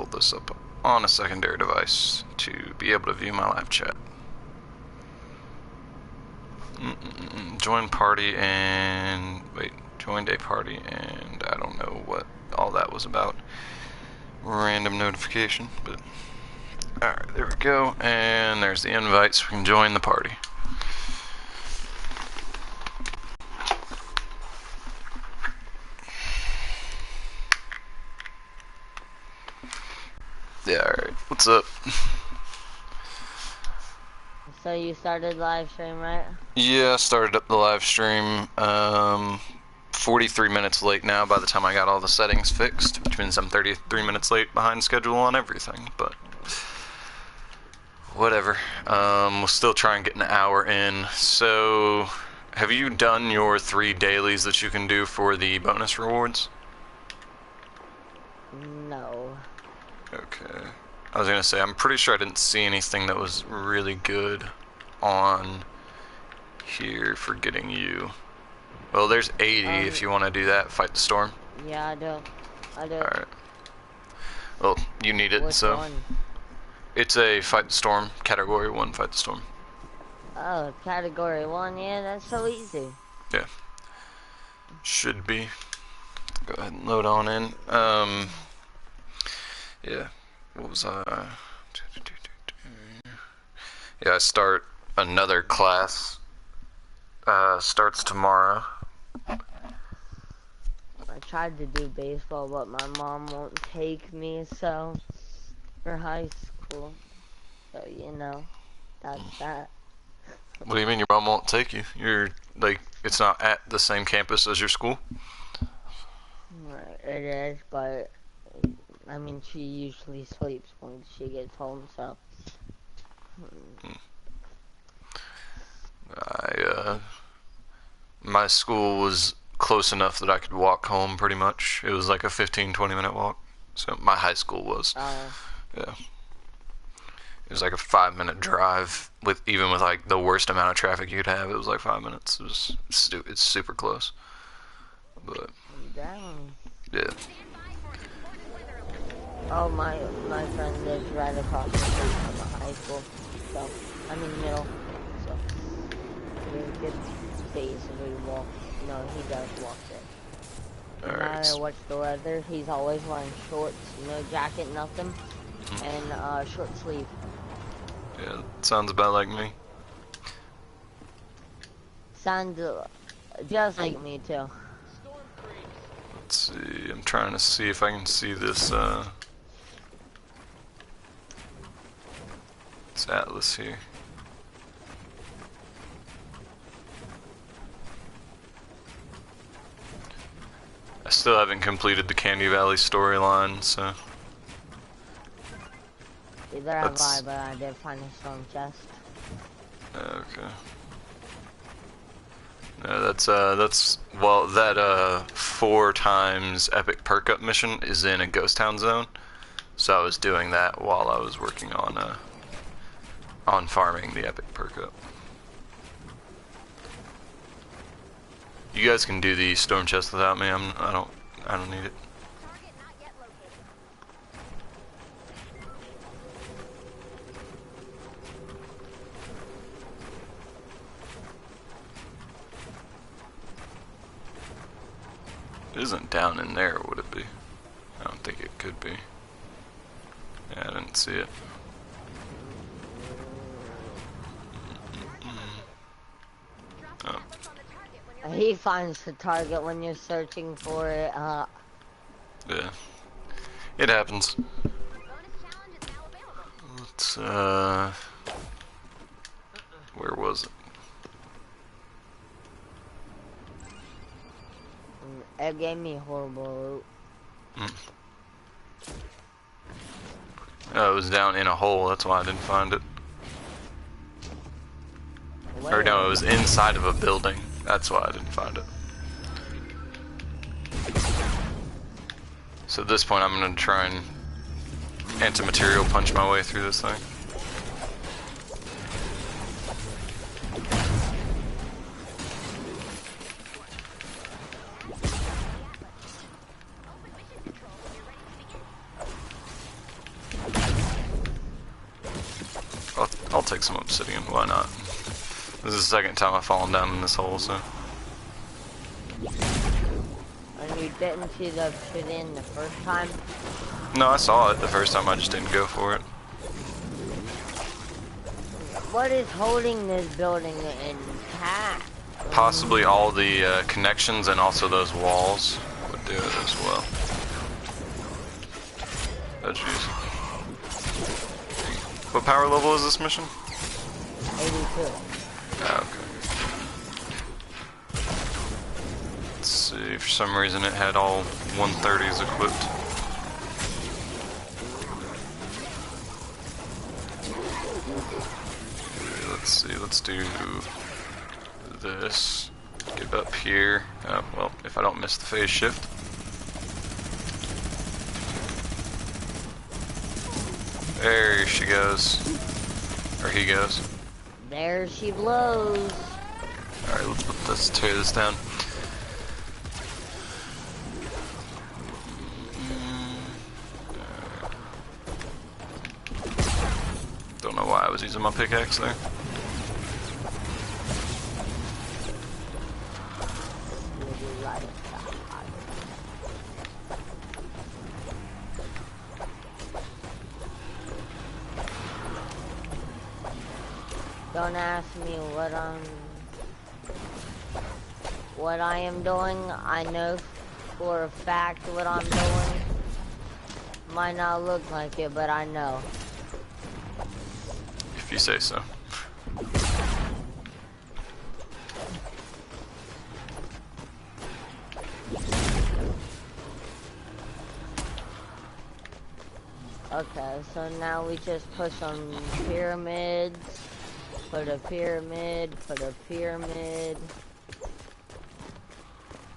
pulled this up on a secondary device to be able to view my live chat. Join party and... wait, joined a party and I don't know what all that was about. Random notification, but... alright, there we go, and there's the invite so we can join the party. Yeah, alright. What's up? So you started live stream, right? Yeah, I started up the live stream 43 minutes late now by the time I got all the settings fixed, which means I'm 33 minutes late behind schedule on everything, but whatever. We'll still try and get an hour in. So, have you done your 3 dailies that you can do for the bonus rewards? No. Okay. I was gonna say, I'm pretty sure I didn't see anything that was really good on here for getting you. Well, there's 80 if you want to do that. Fight the storm. Yeah, I do. Alright. Well, you need it, Which so. one? It's a Fight the Storm, Category 1 Fight the Storm. Oh, Category 1, yeah, that's so easy. Yeah. Should be. Go ahead and load on in. Yeah. What was I? Yeah, I start another class. Starts tomorrow. I tried to do baseball, but my mom won't take me, so, for high school. So, you know, that's that. What do you mean your mom won't take you? You're, like, it's not at the same campus as your school? It is, but, I mean, she usually sleeps when she gets home, so. My school was close enough that I could walk home pretty much. It was like a 15-20 minute walk. So my high school was. Yeah. It was like a 5-minute drive with even with like the worst amount of traffic you'd have. It was like 5 minutes. It was it's super close. But Damn. yeah. Oh, my friend lives right across the street from the high school. So, I'm in the middle. So, we could basically walk. No, he does walk there. No matter what's the weather, he's always wearing shorts, no jacket, nothing, and short sleeve. Yeah, sounds about like me. Sounds just like me too. Let's see, I'm trying to see if I can see this, this atlas here. I still haven't completed the Candy Valley storyline, so... Either have I, but I did find a storm chest. Okay. No, that's, well, that, 4 times epic perk up mission is in a ghost town zone. So I was doing that while I was working on farming the epic perk up. You guys can do the storm chest without me. I don't need it. It isn't down in there, would it be? I don't think it could be. Yeah, I didn't see it. Oh. He finds the target when you're searching for it. Yeah. It happens. Let's, where was it? It gave me horrible loot. Oh, it was down in a hole, that's why I didn't find it. Or no, it was inside of a building. That's why I didn't find it. So at this point I'm gonna try and anti-material punch my way through this thing. take some obsidian. Why not? This is the second time I've fallen down in this hole, so. And you didn't see the obsidian the first time? No, I saw it the first time, I just didn't go for it. What is holding this building intact? Possibly all the connections and also those walls would do it as well. Oh jeez. What power level is this mission? 82. Ah, okay. Let's see, for some reason it had all 130s equipped. Let's see, let's do this. Get up here. Oh, well, if I don't miss the phase shift. There she goes. Or he goes. There she blows. Alright, let's tear this down. Don't know why I was using my pickaxe there. Don't ask me what I am doing. I know for a fact what I'm doing. Might not look like it, but I know. If you say so. Okay, so now we just put some pyramids. Put a pyramid, put a pyramid.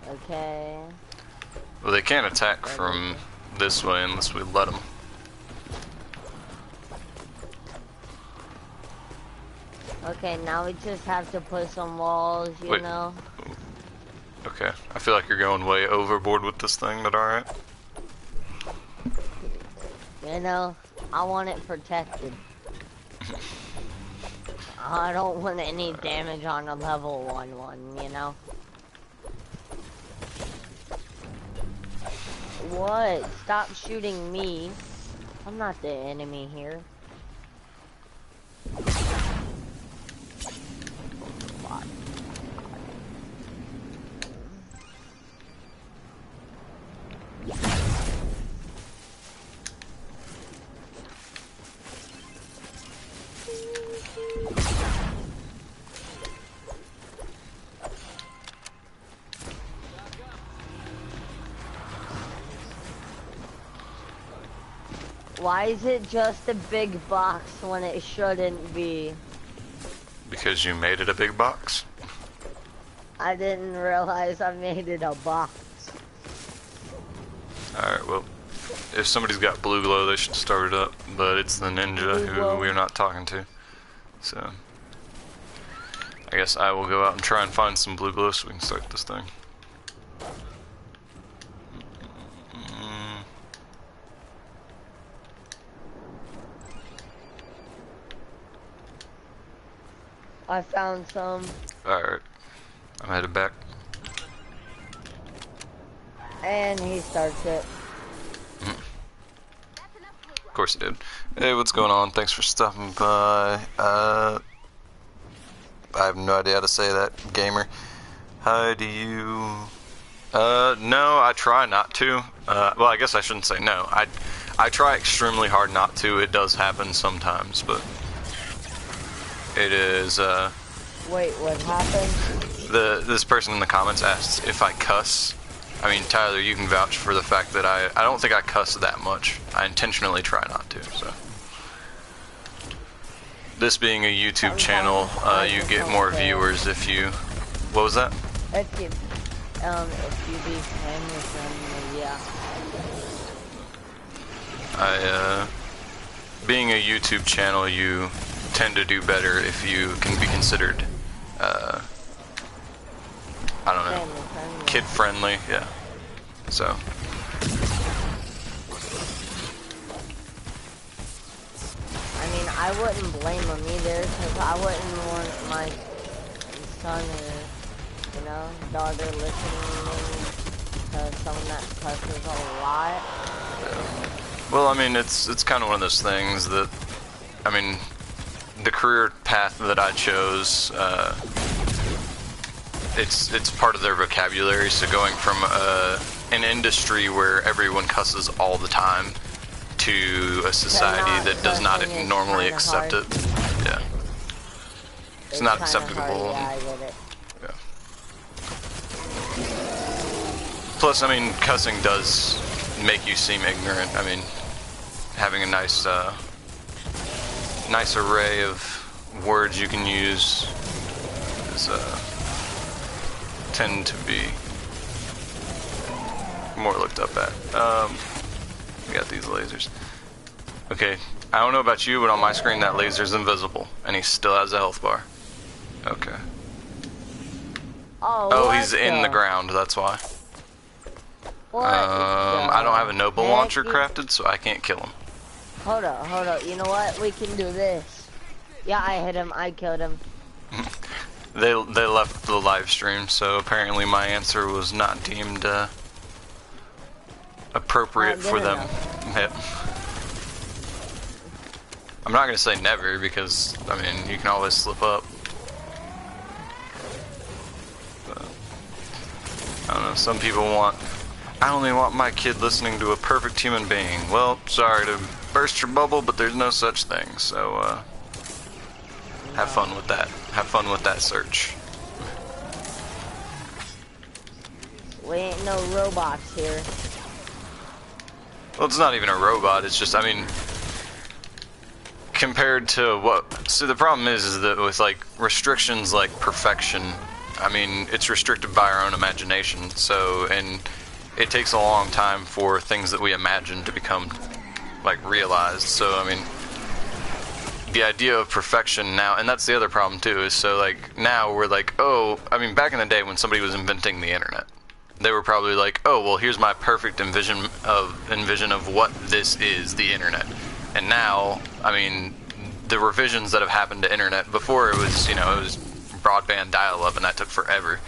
Okay. Well, they can't attack from this way unless we let them. Okay, now we just have to put some walls, you know? Okay, I feel like you're going way overboard with this thing, but alright. You know, I want it protected. I don't want any damage on a level 1, you know? What? Stop shooting me. I'm not the enemy here. Why is it just a big box when it shouldn't be? Because you made it a big box? I didn't realize I made it a box. Alright, well, if somebody's got blue glow, they should start it up, but it's the ninja who we're not talking to. So, I guess I will go out and try and find some blue glow so we can start this thing. I found some. Alright, I'm headed back. And he starts it. Of course he did. Hey, what's going on? Thanks for stopping by. I have no idea how to say that, gamer. Hi, do you... no, I try not to. Well, I guess I shouldn't say no. I try extremely hard not to. It does happen sometimes, but... It is, Wait, what happened? This person in the comments asks if I cuss. I mean, Tyler, you can vouch for the fact that I don't think I cuss that much. I intentionally try not to, so. This being a YouTube channel, you get more viewers if you... What was that? If you be family, yeah. Being a YouTube channel, you tend to do better if you can be considered, I don't know, kid-friendly, yeah. So. I mean, I wouldn't blame him either, because I wouldn't want my son or, you know, daughter listening to someone that cusses a lot. Well, I mean, it's kind of one of those things that, I mean, the career path that I chose, it's part of their vocabulary. So going from an industry where everyone cusses all the time to a society that does not normally accept it, yeah, it's not acceptable. Yeah, I get it. Yeah. Plus, I mean, cussing does make you seem ignorant. I mean, having a nice array of words you can use is tend to be more looked up at. We got these lasers. Okay, I don't know about you, but on my screen that laser's invisible, and he still has a health bar. Okay. Oh, he's in the ground, that's why. I don't have a noble launcher crafted, so I can't kill him. Hold up. You know what? We can do this. Yeah, I hit him. I killed him. They left the live stream, so apparently my answer was not deemed appropriate for them. Yep. I'm not gonna say never because I mean you can always slip up. But, I don't know. Some people want. I only want my kid listening to a perfect human being. Well, sorry to burst your bubble, but there's no such thing. So have fun with that. Have fun with that search. We ain't no robots here. Well, it's not even a robot. It's just, I mean, compared to what... See, the problem is that with, like, restrictions like perfection, I mean, it's restricted by our own imagination. So, and it takes a long time for things that we imagine to become, like, realized. So, I mean, the idea of perfection now, and that's the other problem, too, is so, like, now we're like, oh, I mean, back in the day when somebody was inventing the internet, they were probably like, oh, well, here's my perfect envision of what this is, the internet. And now, I mean, the revisions that have happened to internet, before it was, you know, it was broadband dial-up and that took forever.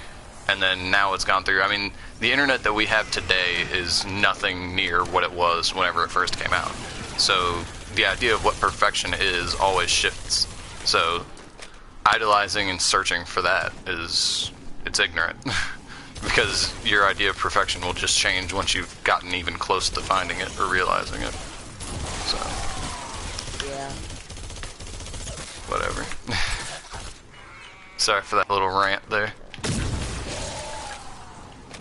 And then now it's gone through, I mean, the internet that we have today is nothing near what it was whenever it first came out. So the idea of what perfection is always shifts. So idolizing and searching for that it's ignorant. Because your idea of perfection will just change once you've gotten even close to finding it or realizing it. So. Yeah. Whatever. Sorry for that little rant there.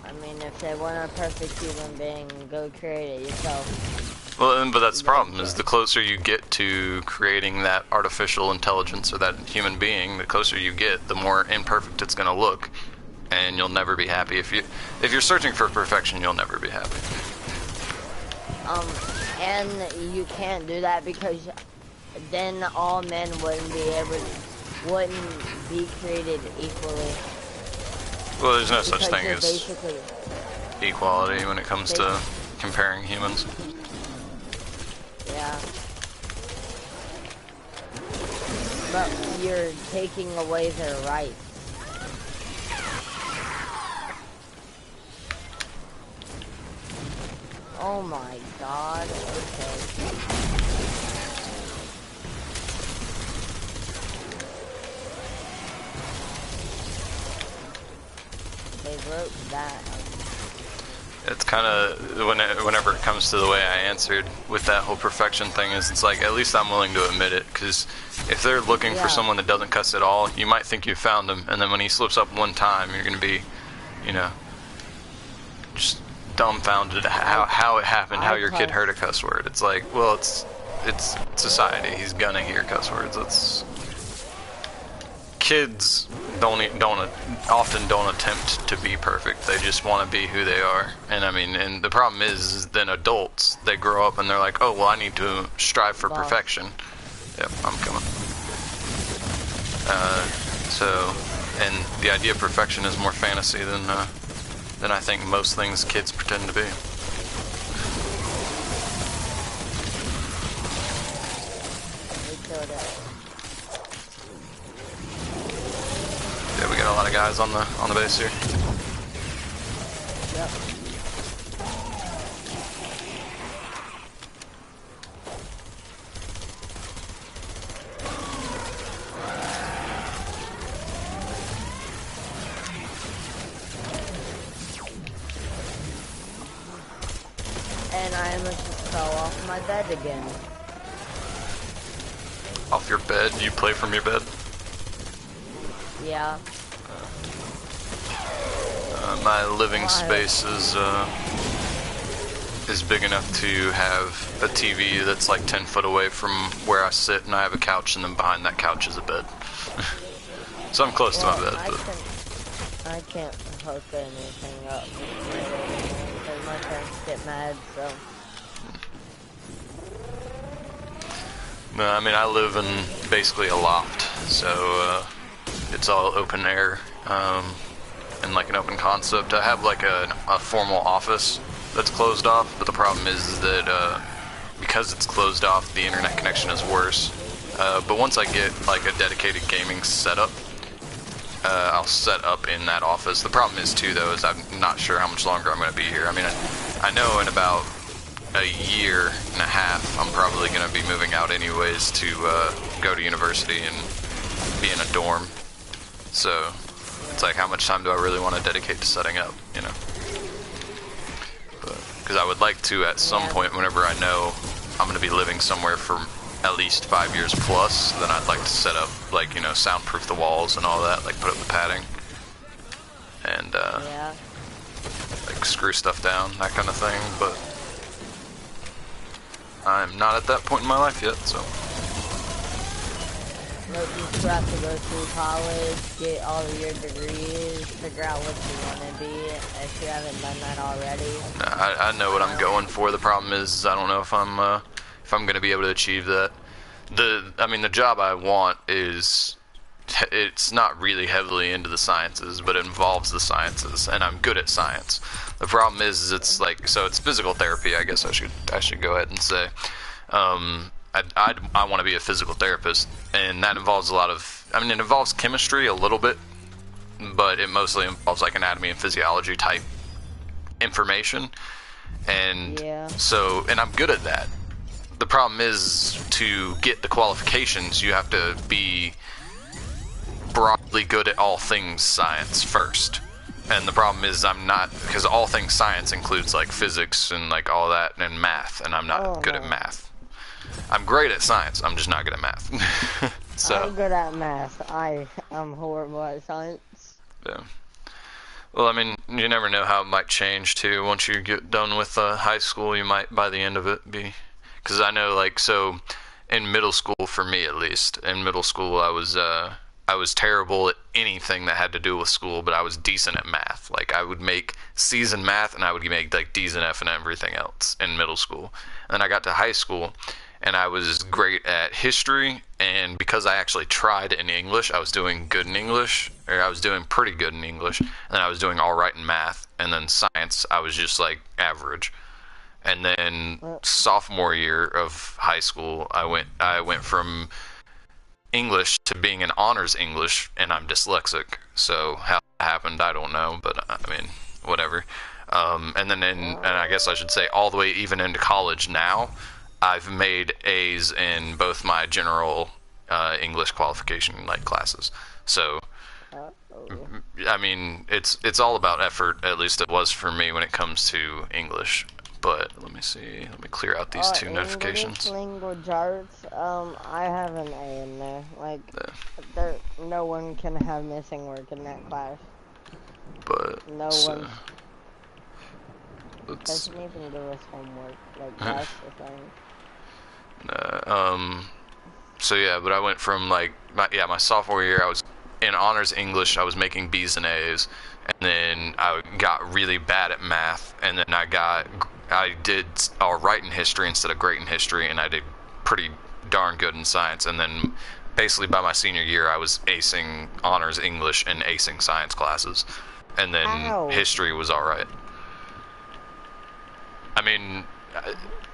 I mean, if they want a perfect human being, go create it yourself. Well, but that's the problem, is the closer you get to creating that artificial intelligence or that human being, the closer you get, the more imperfect it's going to look. And you'll never be happy. If you're searching for perfection, you'll never be happy. And you can't do that because then all men wouldn't be created equally. Well, there's no such thing as equality when it comes to comparing humans. Yeah. But you're taking away their rights. Oh my god, okay. They wrote that. It's kind of, whenever it comes to the way I answered with that whole perfection thing, is it's like, at least I'm willing to admit it, because if they're looking for someone that doesn't cuss at all, you might think you found him, and then when he slips up one time, you're going to be, you know, just dumbfounded how it happened, how your kid heard a cuss word. It's like, well, it's society. He's gonna hear cuss words. It's kids often don't attempt to be perfect. They just want to be who they are. And I mean, and the problem is then adults, they grow up and they're like, oh well, I need to strive for perfection. Yep, I'm coming. So, and the idea of perfection is more fantasy than I think most things kids pretend to be. killed it. Yeah, we got a lot of guys on the base here. Yep. And I almost just fell off my bed again. Off your bed? You play from your bed? Yeah. My living space is big enough to have a TV that's like 10 foot away from where I sit, and I have a couch, and then behind that couch is a bed. So I'm close to my bed. I can't hook anything up because my parents get mad, so. No, I mean, I live in basically a loft, so it's all open air, and like an open concept. I have like a formal office that's closed off, but the problem is that because it's closed off, the internet connection is worse. But once I get like a dedicated gaming setup, I'll set up in that office. The problem is too, though, is I'm not sure how much longer I'm going to be here. I mean, I know in about a year and a half, I'm probably going to be moving out anyways to go to university and be in a dorm. So it's like, how much time do I really want to dedicate to setting up, you know? Because I would like to, at some point, whenever I know I'm going to be living somewhere for at least 5 years plus, then I'd like to set up, like, you know, soundproof the walls and all that, like put up the padding and like screw stuff down, that kind of thing. But I'm not at that point in my life yet, so. Like, you still have to go through college, get all of your degrees, figure out what you want to be, if you haven't done that already. I know what I'm going for. The problem is I don't know if I'm going to be able to achieve that. I mean, the job I want is, it's not really heavily into the sciences, but it involves the sciences, and I'm good at science. The problem is it's like, so it's physical therapy, I guess I should go ahead and say. I want to be a physical therapist, and that involves a lot of, I mean, it involves chemistry a little bit, but it mostly involves like anatomy and physiology type information. And so, and I'm good at that. The problem is, to get the qualifications, you have to be broadly good at all things science first. And the problem is I'm not, because all things science includes like physics and like all that and math, and I'm not good at math. I'm great at science, I'm just not good at math. So I'm good at math. I'm horrible at science. Yeah. Well, I mean, you never know how it might change too. Once you get done with high school, you might, by the end of it, be, because I know, like, so in middle school, for me at least, in middle school, I was terrible at anything that had to do with school, but I was decent at math. Like, I would make C's in math, and I would make like D's and F and everything else in middle school. And then I got to high school, and I was great at history, and because I actually tried in English, I was doing good in English, or I was doing pretty good in English, and then I was doing all right in math, and then science, I was just like average. And then sophomore year of high school, I went from English to being an honors English, and I'm dyslexic. So how that happened, I don't know, but I mean, whatever. And then and I guess I should say all the way even into college now, I've made A's in both my general English qualification like classes. So I mean, it's all about effort. At least it was for me when it comes to English. But let me see. Let me clear out these two notifications. Language arts. I have an A in there. Like, no one can have missing work in that class. But no one doesn't even give us homework. Like, that's the thing. So yeah, but I went from like my sophomore year, I was in honors English, I was making B's and A's, and then I got really bad at math, and then I did all right in history instead of great in history, and I did pretty darn good in science, and then basically by my senior year I was acing honors English and acing science classes, and then history was all right. I mean,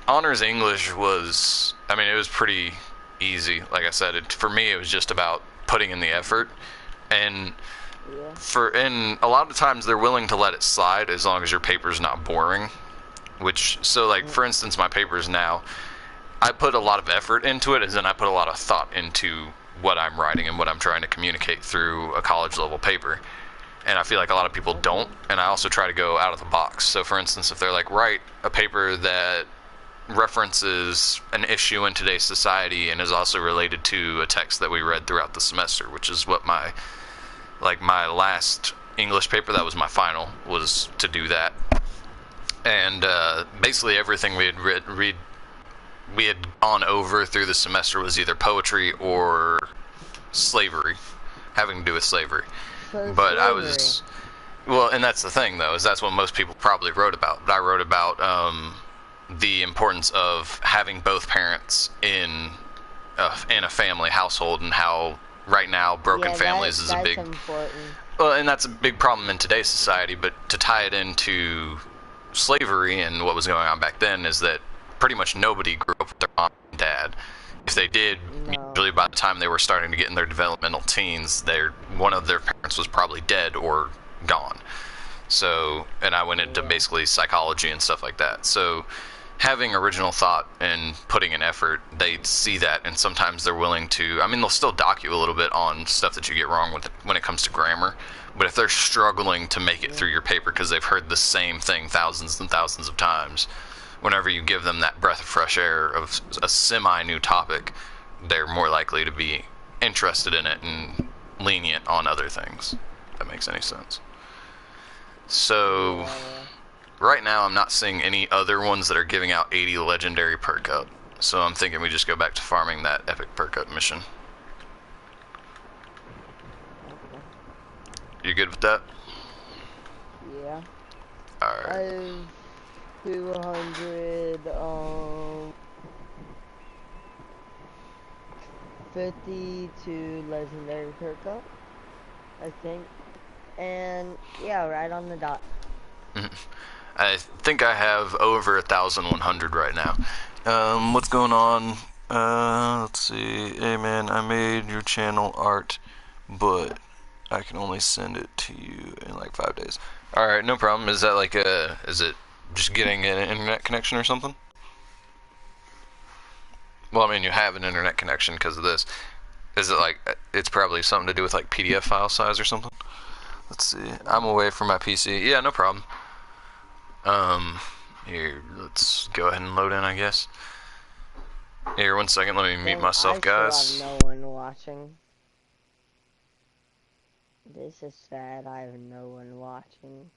honors English was, I mean, it was pretty easy. Like I said, for me, it was just about putting in the effort. And Yeah. and a lot of times they're willing to let it slide as long as your paper's not boring. So like, for instance, my papers now, I put a lot of effort into it, as in I put a lot of thought into what I'm writing and what I'm trying to communicate through a college level paper. And I feel like a lot of people don't. And I also try to go out of the box. So for instance, if they're like, write a paper that references an issue in today's society and is also related to a text that we read throughout the semester, which is what my last English paper, that was my final, was to do that. And basically everything we had gone over through the semester was either poetry or slavery, having to do with slavery. So But slavery. I was, well, and that's the thing though, is that's what most people probably wrote about. But I wrote about the importance of having both parents in a family household, and how right now broken families is a big important. Well, and that's a big problem in today's society. But to tie it into slavery and what was going on back then, is that pretty much nobody grew up with their mom and dad. If they did, usually by the time they were starting to get in their developmental teens, one of their parents was probably dead or gone. So, and I went into basically psychology and stuff like that. So having original thought and putting in effort, they see that, and sometimes they're willing to, I mean, they'll still dock you a little bit on stuff that you get wrong with when it comes to grammar, but if they're struggling to make it through your paper because they've heard the same thing thousands and thousands of times, whenever you give them that breath of fresh air of a semi-new topic, they're more likely to be interested in it and lenient on other things, if that makes any sense. So right now, I'm not seeing any other ones that are giving out 80 legendary perk up. So I'm thinking we just go back to farming that epic perk up mission. Okay. You good with that? Yeah. Alright. I have 200, 52 legendary perk up, I think. And yeah, right on the dot. I think I have over 1,100 right now. What's going on? Let's see. Hey man, I made your channel art, but I can only send it to you in like 5 days. Alright, no problem. Is that like is it just getting an internet connection or something? Well, I mean, you have an internet connection because of this. Is it like, it's probably something to do with like PDF file size or something? Let's see. I'm away from my PC. Yeah, no problem. Here, let's go ahead and load in, I guess. Here, 1 second, let me mute myself, guys. I still have no one watching. This is sad, I have no one watching.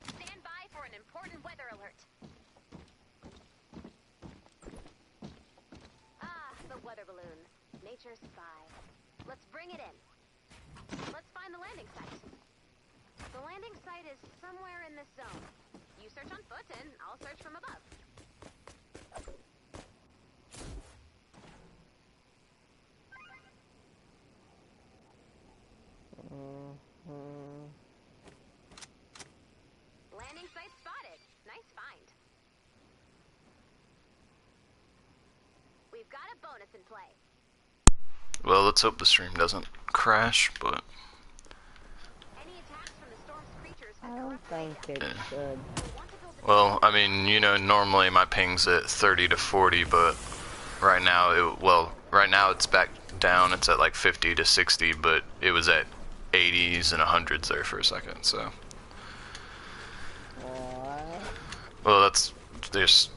Stand by for an important weather alert. Ah, the weather balloon. Nature's spy. Let's bring it in. Let's find the landing site. The landing site is somewhere in this zone. You search on foot and I'll search from above. Landing site spotted. Nice find. We've got a bonus in play. Well, let's hope the stream doesn't crash, but... Any attacks from the storm's creatures I don't think it should. Well, I mean, you know, normally my ping's at 30 to 40, but right now, right now it's back down. It's at like 50 to 60, but it was at 80s and 100s there for a second, so. What? Well, that's there's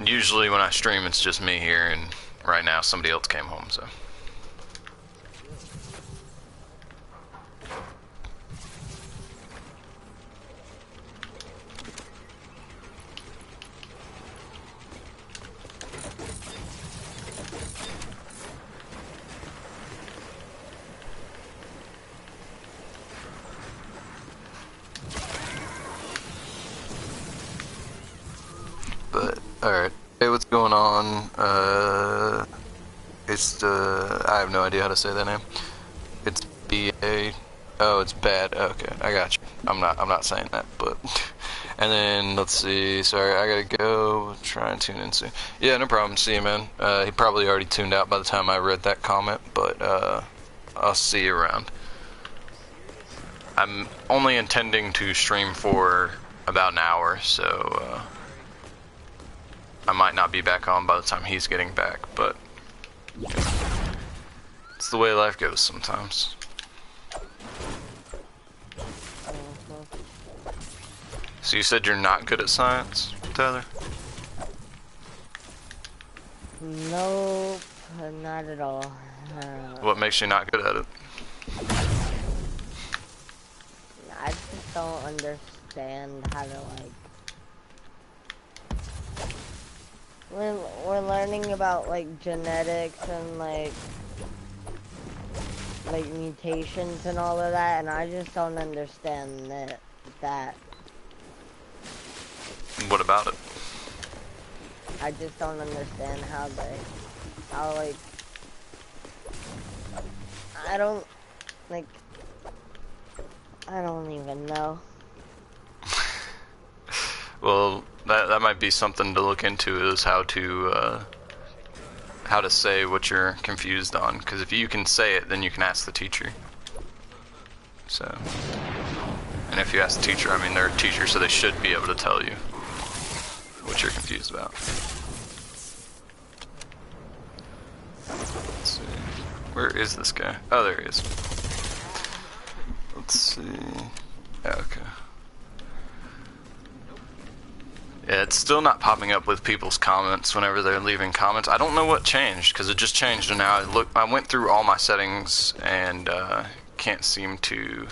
usually when I stream, it's just me here, and right now somebody else came home, so. But, alright. Hey, what's going on? It's, I have no idea how to say that name. It's B-A... Oh, it's bad. Okay, I got you. I'm not saying that, but... And then, let's see, sorry, I gotta go, try and tune in soon. Yeah, no problem, see you, man. He probably already tuned out by the time I read that comment, but, I'll see you around. I'm only intending to stream for about an hour, so, I might not be back on by the time he's getting back, but it's the way life goes sometimes. So you said you're not good at science, Tyler? Nope, not at all. What makes you not good at it? I just don't understand how to, like... We're learning about, like, genetics and, like, mutations and all of that, and I just don't understand that. What about it? I just don't understand how, like, I don't even know. Well, that might be something to look into, is how to say what you're confused on. Because if you can say it, then you can ask the teacher. So, and if you ask the teacher, I mean, they're a teacher, so they should be able to tell you what you're confused about. Let's see. Where is this guy? Oh, there he is. Let's see. Yeah, okay. Yeah, it's still not popping up with people's comments whenever they're leaving comments. I don't know what changed, because it just changed, and now I went through all my settings and can't seem to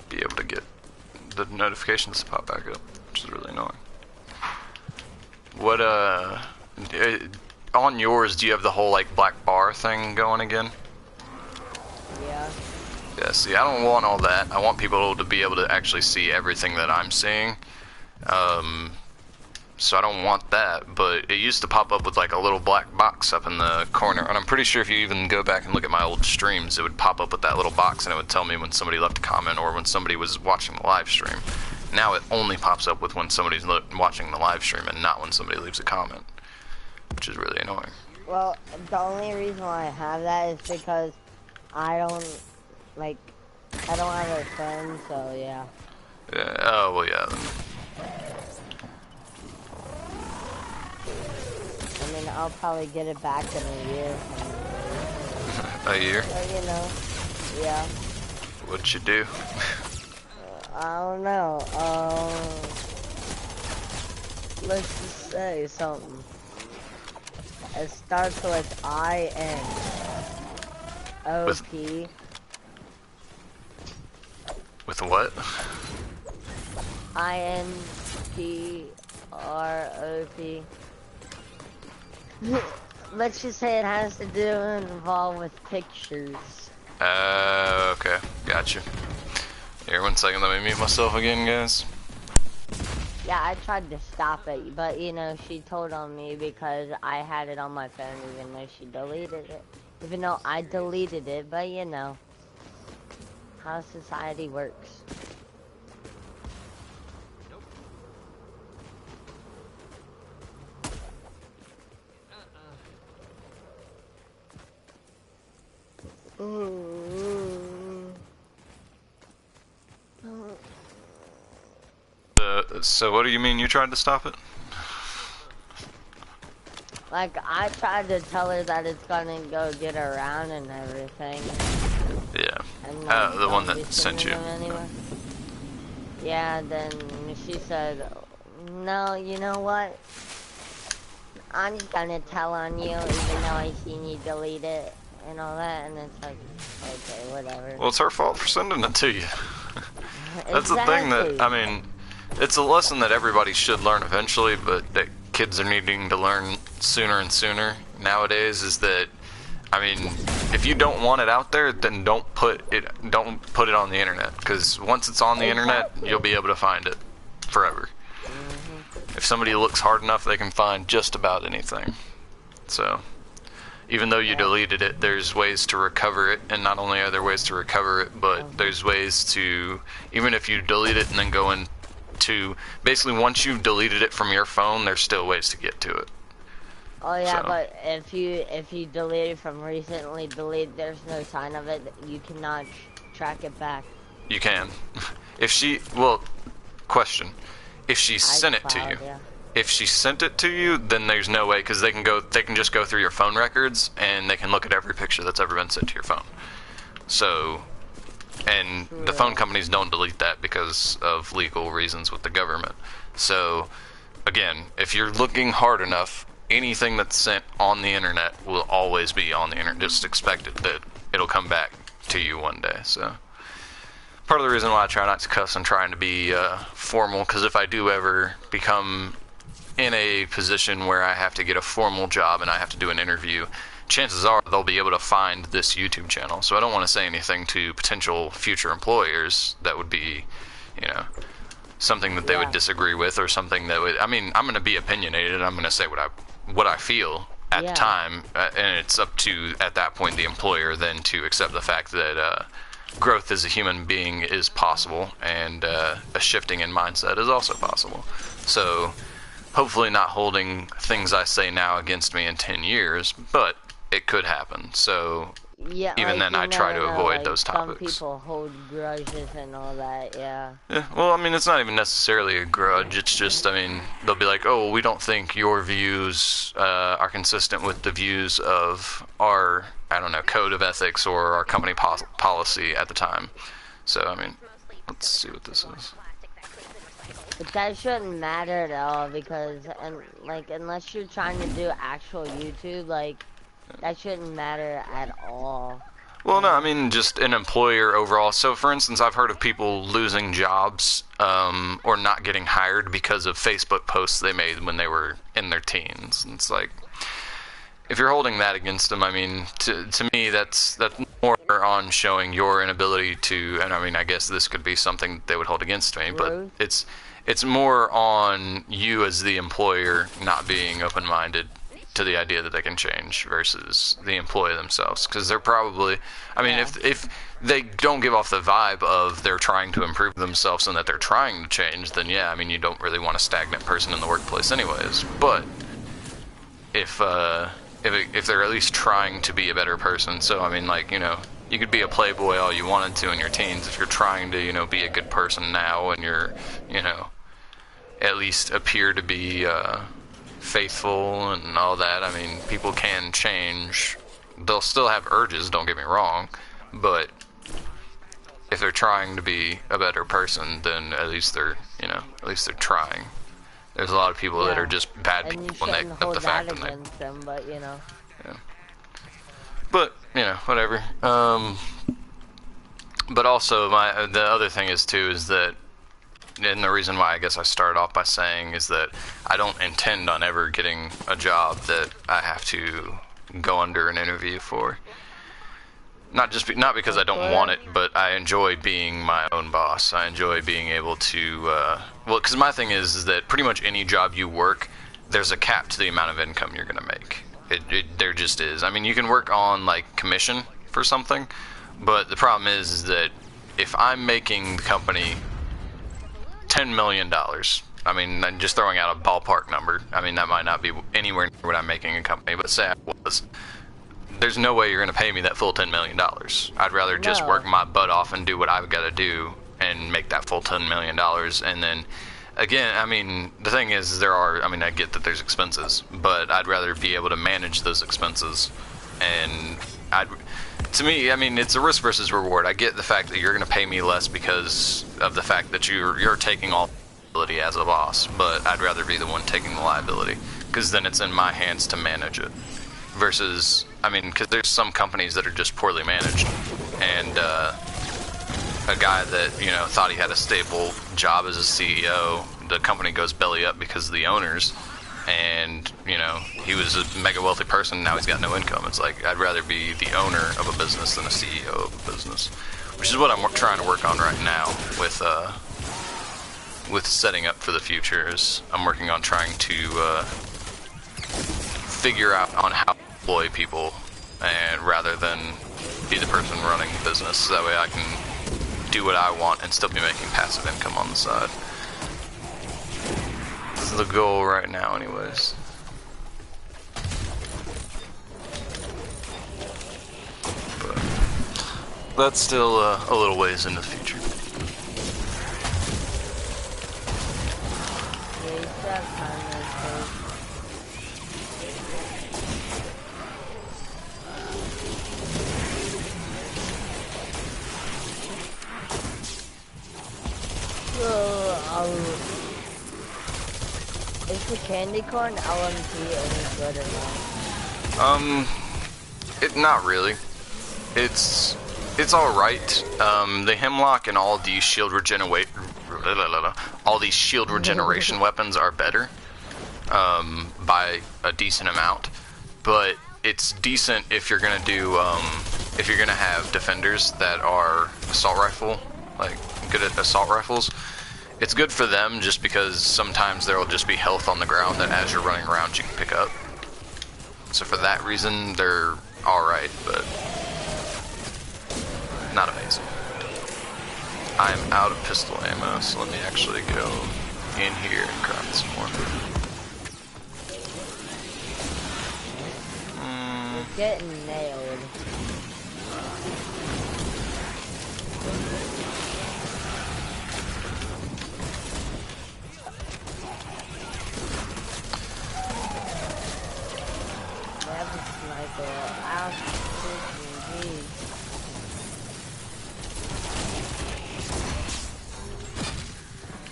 be able to get the notifications to pop back up, which is really annoying. What, on yours, do you have the whole, like, black bar thing going again? Yeah. Yeah, see, I don't want all that. I want people to be able to actually see everything that I'm seeing. So I don't want that, but it used to pop up with like a little black box up in the corner, and I'm pretty sure if you even go back and look at my old streams, it would pop up with that little box and it would tell me when somebody left a comment or when somebody was watching the live stream. Now it only pops up with when somebody's watching the live stream and not when somebody leaves a comment, which is really annoying. Well, the only reason why I have that is because I don't have a friend, so yeah. Yeah, oh, well, yeah. I mean, I'll probably get it back in a year. A year? But, you know, yeah. What'd you do? I don't know. Let's just say something. It starts with I-N-O-P. With what? I-N-P-R-O-P. Let's just say it has to do and involve with pictures. Okay. Gotcha. Here, 1 second, let me mute myself again, guys. Yeah, I tried to stop it, but you know, she told on me because I had it on my phone even though she deleted it. Even though I deleted it, but you know, how society works. So what do you mean you tried to stop it? Like, I tried to tell her that it's gonna go get around and everything. Yeah. And The one that sent you. anyway. Yeah, then she said, No, you know what? I'm just gonna tell on you, even though I seen you delete it and all that, and it's like, okay, whatever. Well, it's her fault for sending it to you. That's the thing Exactly. that, I mean, it's a lesson that everybody should learn eventually, but that kids are needing to learn sooner and sooner nowadays is that, I mean, if you don't want it out there, then don't put it on the internet, because once it's on the internet, you'll be able to find it forever. If somebody looks hard enough, they can find just about anything. So, even though you deleted it, there's ways to recover it, and not only are there ways to recover it, but there's ways to, even if you delete it and then go into, basically once you've deleted it from your phone, there's still ways to get to it. Oh yeah, So. but if you delete it from recently deleted, there's no sign of it. You cannot track it back. You can. Question. If she sent it to you, yeah. if she sent it to you, then there's no way, because they can just go through your phone records and they can look at every picture that's ever been sent to your phone. So, and the phone companies don't delete that because of legal reasons with the government. So, again, if you're looking hard enough, anything that's sent on the internet will always be on the internet. Just expect it that it'll come back to you one day. So, part of the reason why I try not to cuss and trying to be formal, because if I do ever become in a position where I have to get a formal job and I have to do an interview, chances are they'll be able to find this YouTube channel. So I don't want to say anything to potential future employers that would be, something that they would disagree with, or something that would, I mean, I'm going to be opinionated. I'm going to say what I feel at the time, and it's up to, at that point, the employer then to accept the fact that growth as a human being is possible, and a shifting in mindset is also possible. So hopefully not holding things I say now against me in 10 years, but it could happen. So even then, I try to avoid those topics. Some people hold grudges and all that, yeah. Yeah, well, I mean, it's not even necessarily a grudge. It's just, I mean, they'll be like, oh, we don't think your views are consistent with the views of our, I don't know, code of ethics or our company policy at the time. So, I mean, let's see what this is. But that shouldn't matter at all, because, unless you're trying to do actual YouTube, that shouldn't matter at all. Well, no, I mean, just an employer overall. So, for instance, I've heard of people losing jobs or not getting hired because of Facebook posts they made when they were in their teens. And it's like, if you're holding that against them, I mean, to me, that's more on showing your inability to, and I mean, I guess this could be something that they would hold against me, but it's more on you as the employer not being open-minded to the idea that they can change versus the employee themselves, because they're probably, I mean, if they don't give off the vibe of they're trying to improve themselves and that they're trying to change, then yeah, I mean, you don't really want a stagnant person in the workplace anyways. But if they're at least trying to be a better person, so I mean, you could be a playboy all you wanted to in your teens. If you're trying to be a good person now, and you're at least appear to be faithful and all that, I mean, people can change. They'll still have urges, don't get me wrong, but if they're trying to be a better person, then at least they're trying. There's a lot of people that are just bad people when they accept the fact that they. Yeah. But whatever. But also the other thing is that. And the reason why I guess I started off by saying is that I don't intend on ever getting a job that I have to go under an interview for. Not because I don't want it, but I enjoy being my own boss. I enjoy being able to, because my thing is that pretty much any job you work, there's a cap to the amount of income you're going to make. There just is. I mean, you can work on, commission for something, but the problem is that if I'm making the company $10 million. I mean, I'm just throwing out a ballpark number. I mean, that might not be anywhere near what I'm making a company, but say I was. There's no way you're going to pay me that full $10 million. I'd rather just work my butt off and do what I've got to do and make that full $10 million. And then, again, I mean, the thing is, I get that there's expenses, but I'd rather be able to manage those expenses. And to me, I mean, it's a risk versus reward. I get the fact that you're going to pay me less because of the fact that you're taking all liability as a boss, but I'd rather be the one taking the liability, because then it's in my hands to manage it. Versus, I mean, because there's some companies that are just poorly managed, and a guy that, you know, thought he had a stable job as a CEO, the company goes belly up because of the owners, and, you know, he was a mega wealthy person, now he's got no income. It's like, I'd rather be the owner of a business than a CEO of a business, which is what I'm trying to work on right now with setting up for the future. Is I'm working on trying to figure out on how to employ people, and rather than be the person running the business, so that way I can do what I want and still be making passive income on the side. This is the goal right now anyways. But that's still a little ways into the future. Yeah, you still have time there, is the candy corn LMP any good or not? Not really. It's alright. The Hemlock and all these shield regeneration weapons are better, by a decent amount, but it's decent if you're gonna do, if you're gonna have defenders that are assault rifle, like, good at assault rifles. It's good for them just because sometimes there will just be health on the ground that as you're running around you can pick up. So for that reason, they're alright, but not amazing. I'm out of pistol ammo, so let me actually go in here and craft some more. You're getting nailed.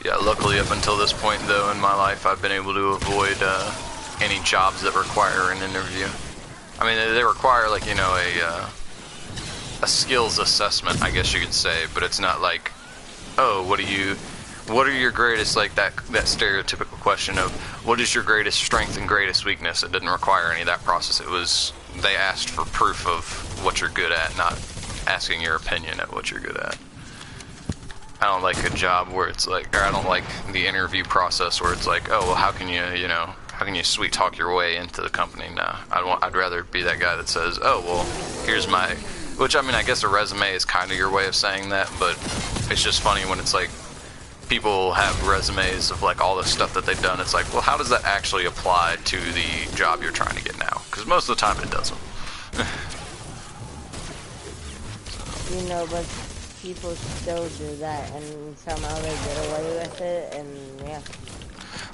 Yeah, luckily up until this point though in my life I've been able to avoid any jobs that require an interview. I mean, they require, like, you know, a skills assessment, I guess you could say, but it's not like, oh, what are your greatest, like that stereotypical question of what is your greatest strength and greatest weakness. It didn't require any of that process. It was, they asked for proof of what you're good at, not asking your opinion at what you're good at. I don't like a job where it's like, or I don't like the interview process where it's like, oh, well, how can you sweet talk your way into the company? Nah, I'd rather be that guy that says, oh, well, here's my, which, I mean, I guess a resume is kind of your way of saying that, but it's just funny when it's like, people have resumes of like all the stuff that they've done. It's like, well, how does that actually apply to the job you're trying to get now? Because most of the time it doesn't. You know, but people still do that, and somehow they get away with it, and yeah.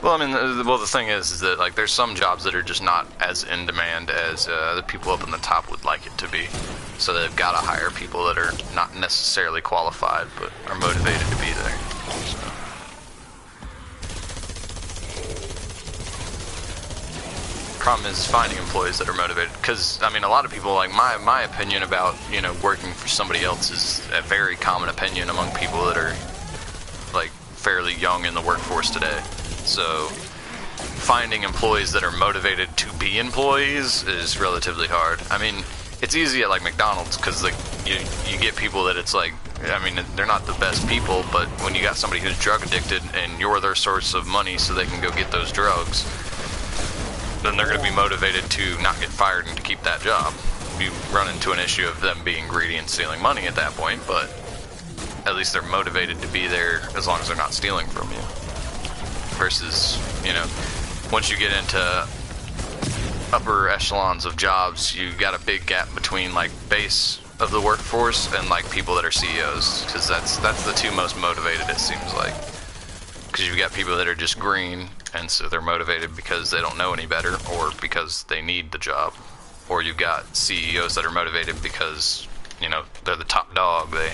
Well, I mean, the thing is that, like, there's some jobs that are just not as in demand as the people up in the top would like it to be. So they've got to hire people that are not necessarily qualified, but are motivated to be there. So. Problem is finding employees that are motivated, because, I mean, a lot of people, like, my opinion about, you know, working for somebody else is a very common opinion among people that are, like, fairly young in the workforce today. So finding employees that are motivated to be employees is relatively hard. I mean, it's easy at, like, McDonald's, because, like, you get people that it's like, I mean, they're not the best people, but when you got somebody who's drug addicted and you're their source of money so they can go get those drugs, then they're going to be motivated to not get fired and to keep that job. You run into an issue of them being greedy and stealing money at that point, but at least they're motivated to be there as long as they're not stealing from you. Versus, you know, once you get into upper echelons of jobs, you got a big gap between, like, base of the workforce and, like, people that are CEOs, because that's the two most motivated, it seems like. Because you've got people that are just green, and so they're motivated because they don't know any better, or because they need the job. Or you've got CEOs that are motivated because, you know, they're the top dog. They,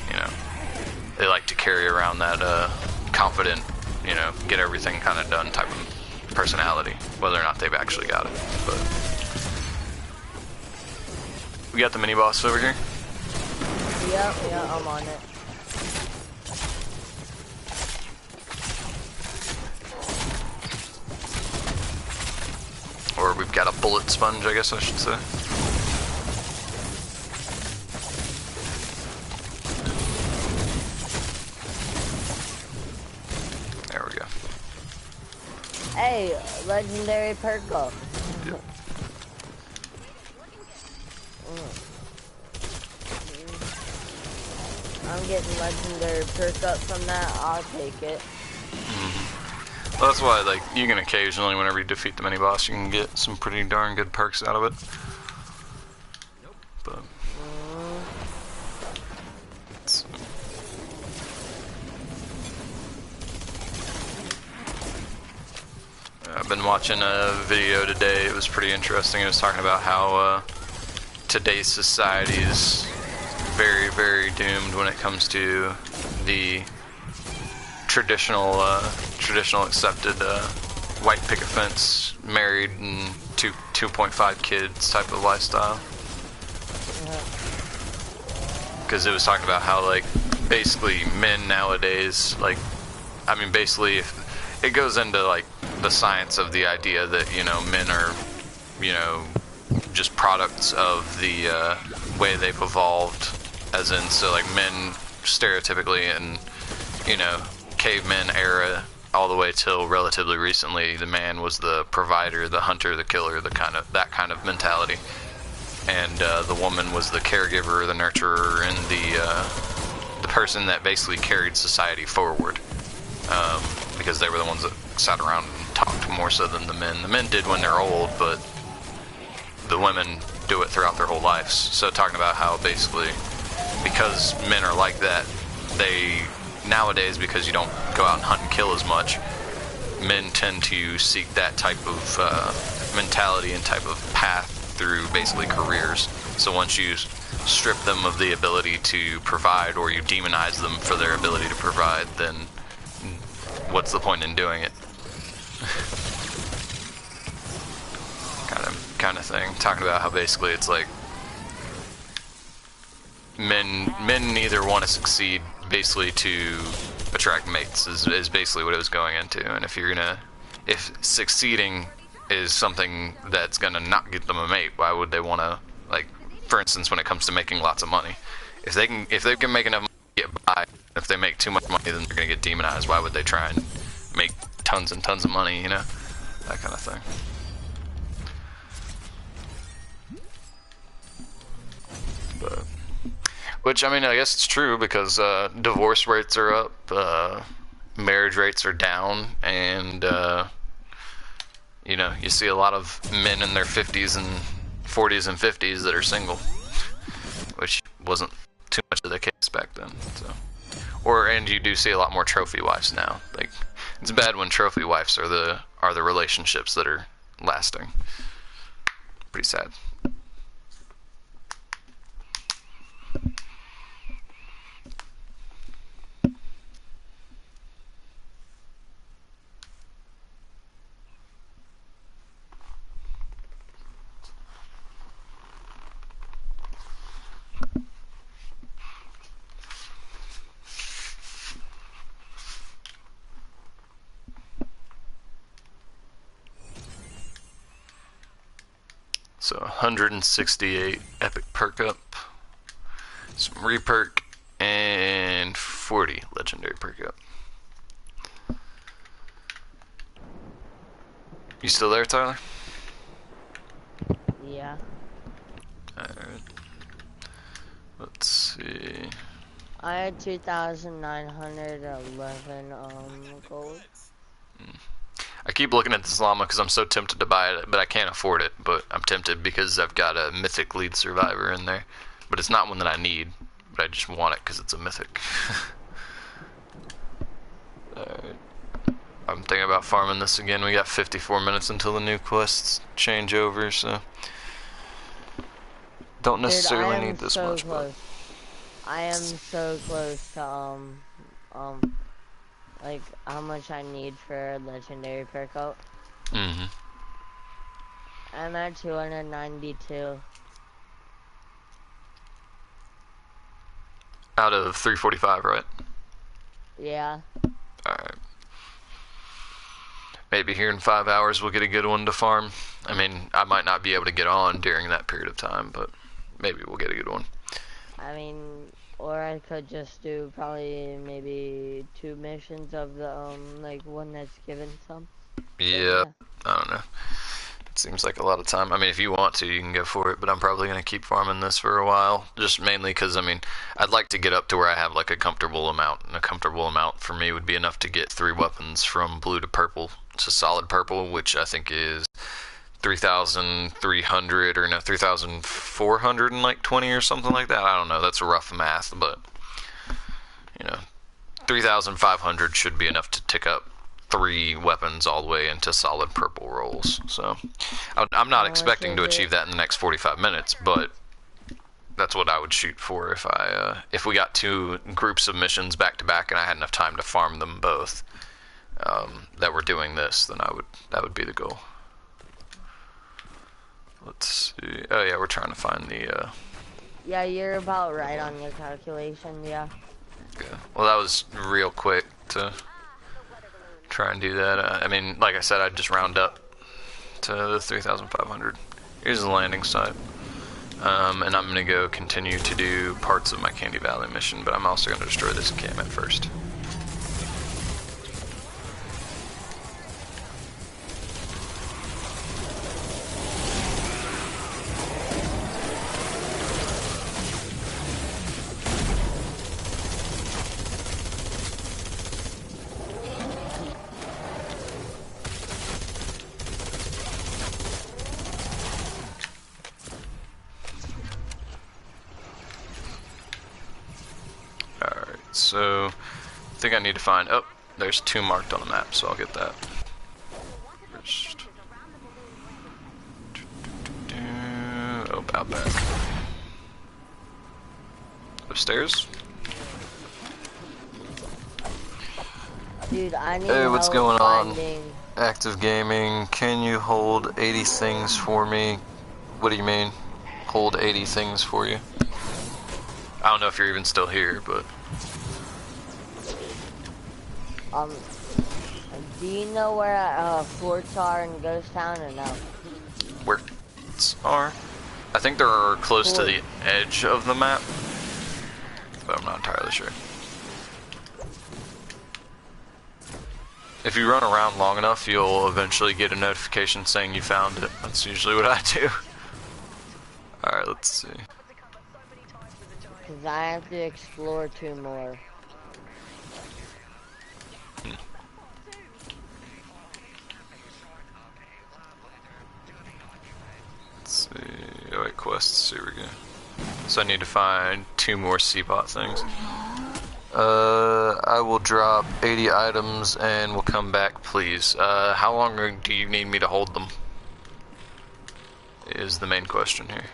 you know, they like to carry around that confident, you know, get everything kind of done type of personality, whether or not they've actually got it. But we got the mini boss over here. Yeah, I'm on it. Or we've got a bullet sponge, I guess I should say. There we go. Hey, legendary perk up. Yep. I'm getting legendary perk up from that. I'll take it. Well, that's why, like, you can occasionally, whenever you defeat the mini boss, you can get some pretty darn good perks out of it. But I've been watching a video today. It was pretty interesting. It was talking about how today's society is very, very doomed when it comes to the traditional accepted white picket fence, married and 2.5 kids type of lifestyle. Because it was talking about how, like, basically men nowadays, like, I mean, basically if it goes into, like, the science of the idea that, you know, men are, you know, just products of the way they've evolved, as in, so, like, men stereotypically in, you know, caveman era all the way till relatively recently, the man was the provider, the hunter, the killer, that kind of mentality, and the woman was the caregiver, the nurturer, and the person that basically carried society forward, because they were the ones that sat around and talked more so than the men. The men did when they're old, but the women do it throughout their whole lives. So talking about how basically because men are like that, they nowadays, because you don't go out and hunt and kill as much, men tend to seek that type of mentality and type of path through basically careers. So once you strip them of the ability to provide, or you demonize them for their ability to provide, then what's the point in doing it? kind of thing. Talking about how basically it's like men either want to succeed basically to attract mates is basically what it was going into. And if succeeding is something that's gonna not get them a mate, why would they want to, like, for instance, when it comes to making lots of money, if they can make enough money to get by, if they make too much money, then they're gonna get demonized. Why would they try and make tons and tons of money, you know, that kind of thing. But which, I mean, I guess it's true, because divorce rates are up, marriage rates are down, and you know, you see a lot of men in their 50s and 40s and 50s that are single, which wasn't too much of the case back then. So, and you do see a lot more trophy wives now. Like, it's bad when trophy wives are the relationships that are lasting. Pretty sad. So 168 epic perk up, some reperk, and 40 legendary perk up. You still there, Tyler? Yeah. Alright. Let's see. I had 2,911 gold. I keep looking at this llama because I'm so tempted to buy it, but I can't afford it. But I'm tempted because I've got a mythic lead survivor in there. But it's not one that I need, but I just want it because it's a mythic. Alright. I'm thinking about farming this again. We got 54 minutes until the new quests change over, so don't necessarily need this much. Close. I am so close to like how much I need for legendary fur coat. Mm-hmm. I'm at 292. Out of 345, right? Yeah. Alright. Maybe here in 5 hours we'll get a good one to farm. I mean, I might not be able to get on during that period of time, but maybe we'll get a good one. I mean, or I could just do probably maybe 2 missions of the like one that's given some. Yeah, I don't know. It seems like a lot of time. I mean, if you want to, you can go for it, but I'm probably going to keep farming this for a while. Just mainly because, I mean, I'd like to get up to where I have like a comfortable amount. And a comfortable amount for me would be enough to get 3 weapons from blue to purple to solid purple, which I think is 3,300 or no, 3,420 or something like that. I don't know. That's rough math, but, you know, 3,500 should be enough to tick up 3 weapons all the way into solid purple rolls. So I'm not expecting to achieve that in the next 45 minutes, but that's what I would shoot for if we got 2 groups of missions back to back and I had enough time to farm them both that were doing this, then that would be the goal. Let's see. Oh yeah, we're trying to find the Yeah, you're about right on your calculation, yeah. Okay. Well, that was real quick to try and do that. I mean, like I said, I'd just round up to the 3,500. Here's the landing site. And I'm going to go continue to do parts of my Candy Valley mission, but I'm also going to destroy this encampment first. So, I think I need to find, oh, there's 2 marked on the map, so I'll get that first. Oh, out back. Upstairs? Dude, I need Hey, what's going finding... on? Active Gaming, can you hold 80 things for me? What do you mean? Hold 80 things for you? I don't know if you're even still here, but... do you know where forts are in Ghost Town or no? Where forts are? I think they're close to the edge of the map, but I'm not entirely sure. If you run around long enough, you'll eventually get a notification saying you found it. That's usually what I do. Alright, let's see. Because I have to explore 2 more. Let's see. Oh wait, quests. Here we go. So I need to find 2 more Seabot things. I will drop 80 items and we'll come back, please. How long do you need me to hold them? Is the main question here.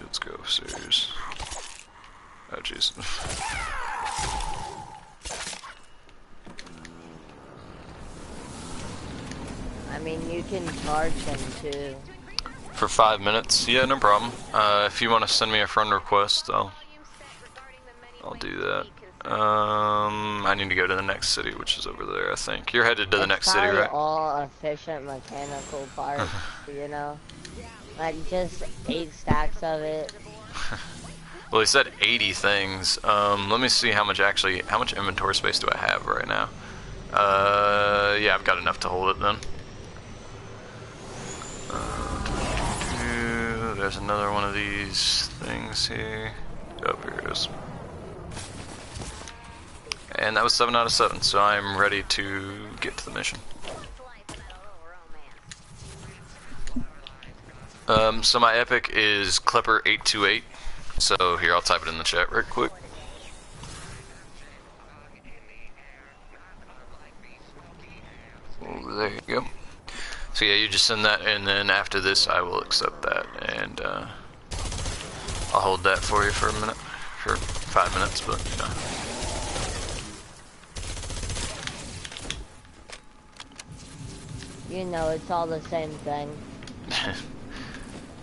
Let's go upstairs. Oh jeez. I mean, you can charge them too. For 5 minutes? Yeah, no problem. If you want to send me a friend request, I'll do that. I need to go to the next city, which is over there, I think. You're headed to the next city, right? All efficient mechanical parts, you know? Like, just 8 stacks of it. Well, he said 80 things. Let me see how much inventory space do I have right now? Yeah, I've got enough to hold it then. There's another one of these things here. Oh, here it is. And that was 7 out of 7, so I'm ready to get to the mission. So my epic is Klepper828. So here, I'll type it in the chat real quick. There you go. So yeah, you just send that, and then after this, I will accept that, and I'll hold that for you for a minute, for 5 minutes, but You know, it's all the same thing.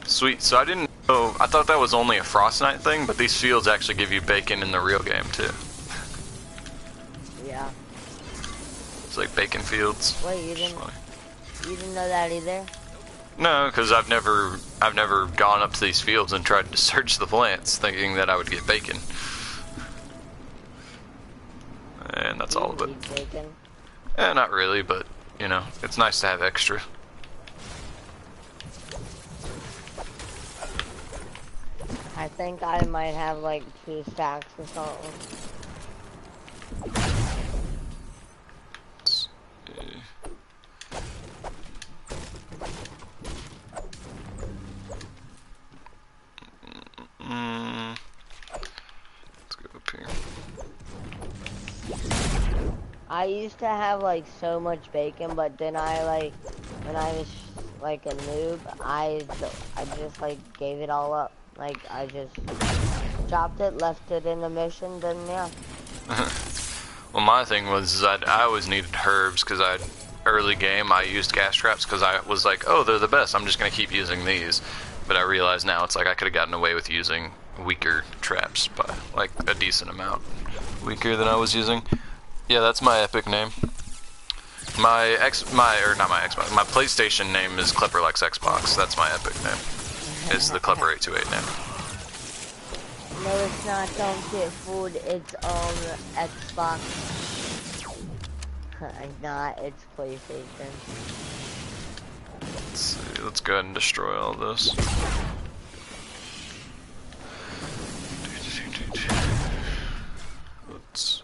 Sweet. So I didn't know. I thought that was only a Frostnite thing, but these fields actually give you bacon in the real game too. Yeah. It's like bacon fields. Wait, you didn't know that either? No, because I've never gone up to these fields and tried to search the plants, thinking that I would get bacon. And that's all of it. Eat bacon? Not really, but you know, it's nice to have extra. I think I might have like 2 stacks or something. Let's go up here. I used to have like so much bacon, but then when I was like a noob, I just like gave it all up. Like I just dropped it, left it in the mission, then yeah. Well, my thing was that I always needed herbs because early game I used gas traps because I was like, oh, they're the best. I'm just gonna keep using these. But I realize now it's like I could have gotten away with using weaker traps by like a decent amount weaker than I was using. Yeah, that's my epic name. My PlayStation name is ClipperLex Xbox. That's my epic name. Is the Clipper828 name. No, it's not. Don't get fooled. It's Xbox. Not. It's PlayStation. Let's see. Let's go ahead and destroy all this. Let's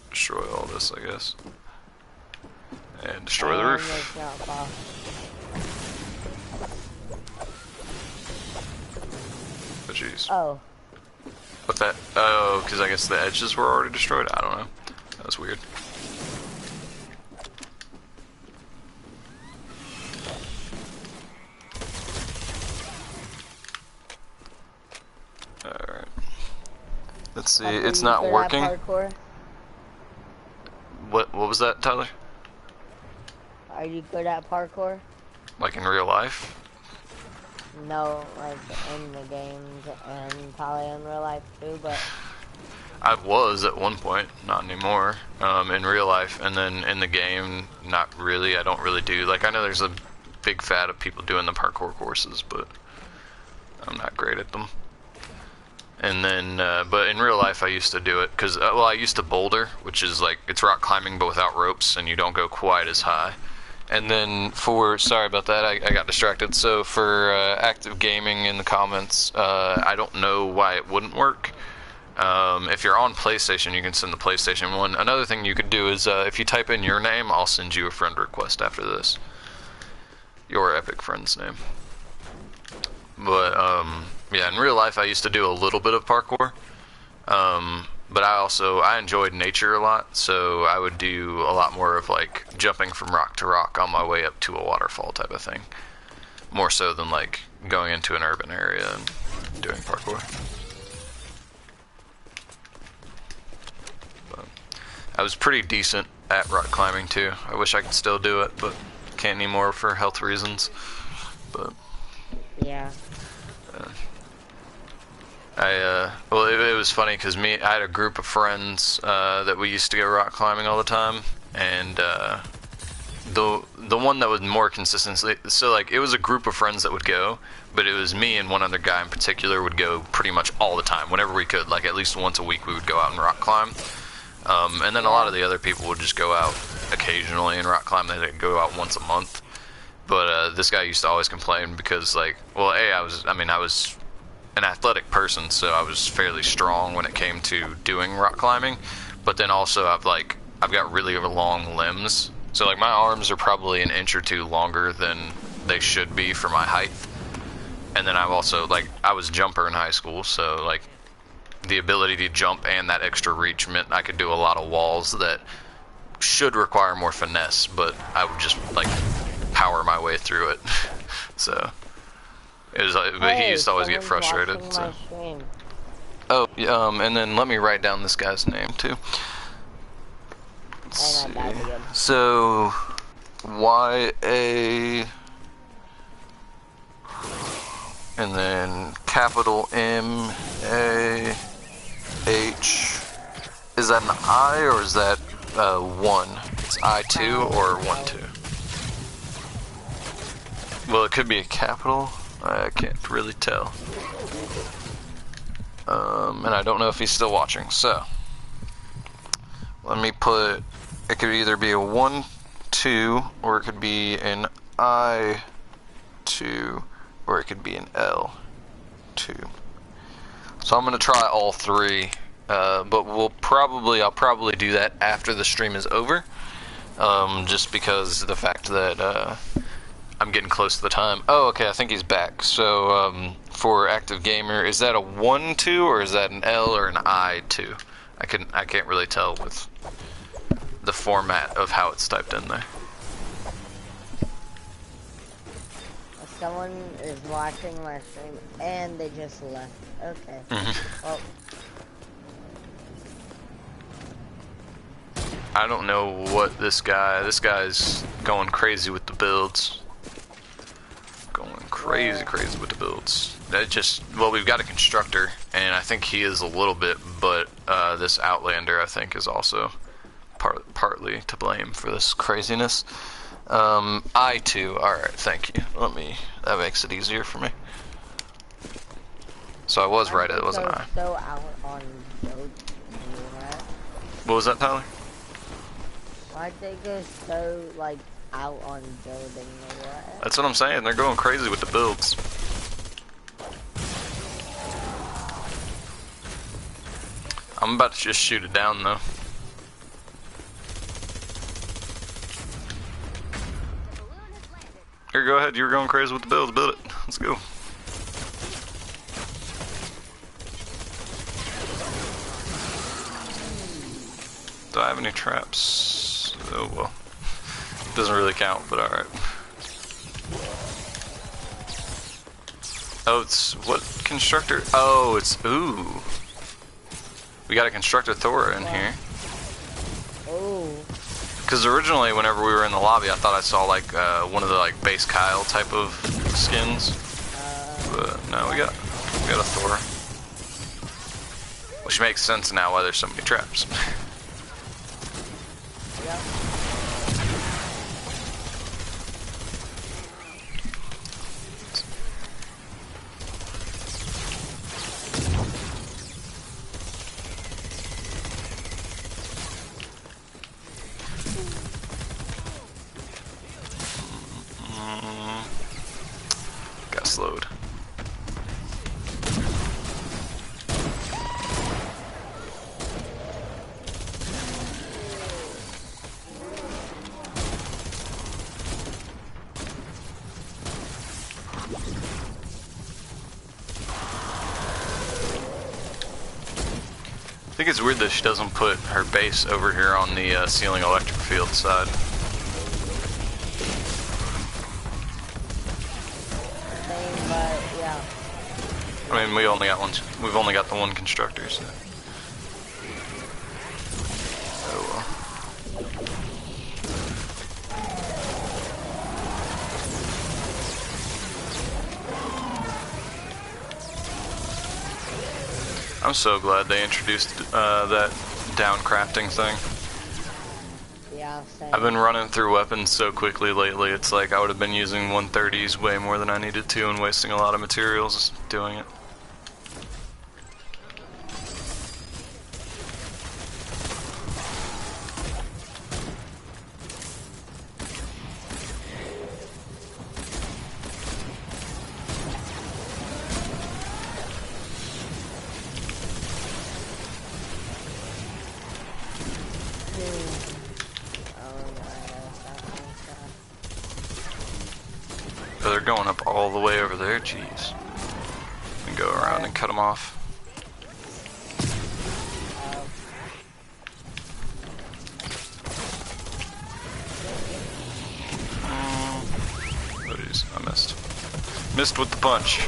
destroy all this, I guess. And destroy the roof. Oh, jeez. Oh. What's that? Oh, because I guess the edges were already destroyed? I don't know. That was weird. Alright. Let's see. It's not working. What was that, Tyler? Are you good at parkour? Like in real life? No, like in the games and probably in real life too, but... I was at one point, not anymore, in real life, and then in the game, not really. I don't really do, like, I know there's a big fad of people doing the parkour courses, but I'm not great at them. And then, but in real life I used to do it, because, well, I used to boulder, which is like, it's rock climbing but without ropes, and you don't go quite as high. And then sorry about that, I got distracted. So for active gaming in the comments, I don't know why it wouldn't work. If you're on PlayStation, you can send the PlayStation one. Another thing you could do is if you type in your name, I'll send you a friend request after this. Your epic friend's name. But yeah, in real life I used to do a little bit of parkour. But I enjoyed nature a lot, so I would do a lot more of like jumping from rock to rock on my way up to a waterfall type of thing. More so than like going into an urban area and doing parkour. But I was pretty decent at rock climbing too. I wish I could still do it, but can't anymore for health reasons. But yeah. Well, it was funny because I had a group of friends that we used to go rock climbing all the time, and the one that was more consistent, so like it was a group of friends that would go, but it was me and one other guy in particular would go pretty much all the time, whenever we could, like at least once a week we would go out and rock climb, and then a lot of the other people would just go out occasionally and rock climb. They'd go out once a month, but this guy used to always complain because like, well, I was an athletic person, so I was fairly strong when it came to doing rock climbing, but then also I've got really long limbs, so like my arms are probably an inch or two longer than they should be for my height. And then I've also, like, I was a jumper in high school, so like the ability to jump and that extra reach meant I could do a lot of walls that should require more finesse, but I would just like power my way through it. So It was, but he used to always get frustrated. So. Oh, and then let me write down this guy's name too. Let's see. So, YA, and then capital MAH. Is that an I or is that 1? It's I2 or 1-2? Well, it could be a capital. I can't really tell. And I don't know if he's still watching, so let me put, it could either be a 1-2 or it could be an I2 or it could be an L2. So I'm gonna try all three, but I'll probably do that after the stream is over, just because of the fact that I'm getting close to the time. Oh, okay, I think he's back. So for active gamer, is that a 1-2 or is that an L or an I2? I can't really tell with the format of how it's typed in there. Someone is watching my stream and they just left. Okay. Well. I don't know what this guy's going crazy with the builds. Crazy with the builds. That just, well, we've got a constructor, and I think he is a little bit, but this Outlander, I think, is also partly to blame for this craziness. I2, alright, thank you. That makes it easier for me. So I was right, it wasn't I. So out on build, what was that, Tyler? Why'd they go so, like, out on building or what? That's what I'm saying, they're going crazy with the builds. I'm about to just shoot it down though. Here, go ahead, you were going crazy with the builds, build it. Let's go. Do I have any traps? Oh well. Doesn't really count, but alright. Oh, it's what constructor? Oh, it's ooh. We got a constructor Thor in here. Oh. Because originally, whenever we were in the lobby, I thought I saw like one of the like base Kyle type of skins. But no, we got a Thor. Which makes sense now why there's so many traps. Yep. Got slowed. I think it's weird that she doesn't put her base over here on the ceiling electric field side. Same, but yeah. I mean, we only got one. We've only got the one constructor, so. Oh well. I'm so glad they introduced that down crafting thing. Yeah, same. I've been running through weapons so quickly lately, it's like I would have been using 130s way more than I needed to and wasting a lot of materials doing it. So they're going up all the way over there, jeez. And go around and cut them off. Oh jeez, I missed. Missed with the punch.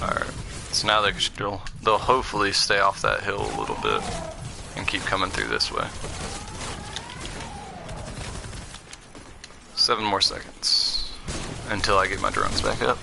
Alright. So now they'll hopefully stay off that hill a little bit and keep coming through this way. 7 more seconds until I get my drones back up.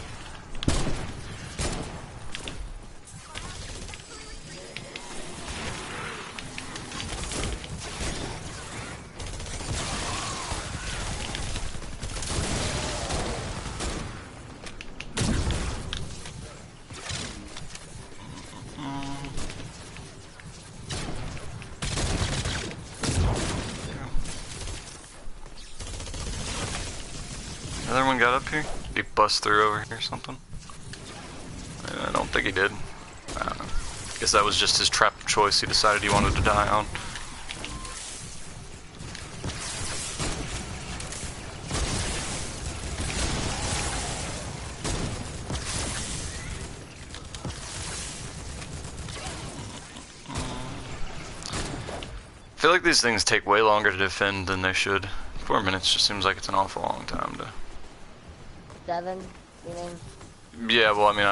Another one got up here? He bust through over here or something? I don't think he did. I don't know. Guess that was just his trap choice he decided he wanted to die on. I feel like these things take way longer to defend than they should. 4 minutes just seems like it's an awful long time to... 7, you mean? Yeah, well, I mean,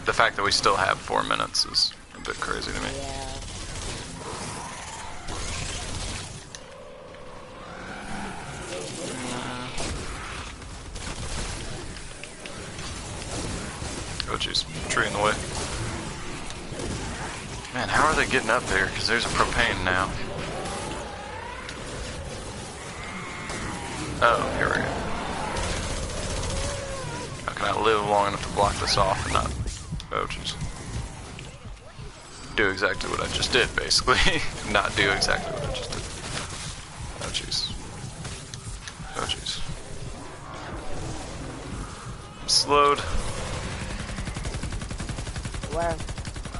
the fact that we still have 4 minutes is a bit crazy to me. Yeah. Oh jeez, tree in the way. Man, how are they getting up there? Because there's a propane now. Oh, here we go. How can I live long enough to block this off and not... Oh jeez. Do exactly what I just did, basically. Not do exactly what I just did. Oh jeez. Oh jeez. I'm slowed. Where?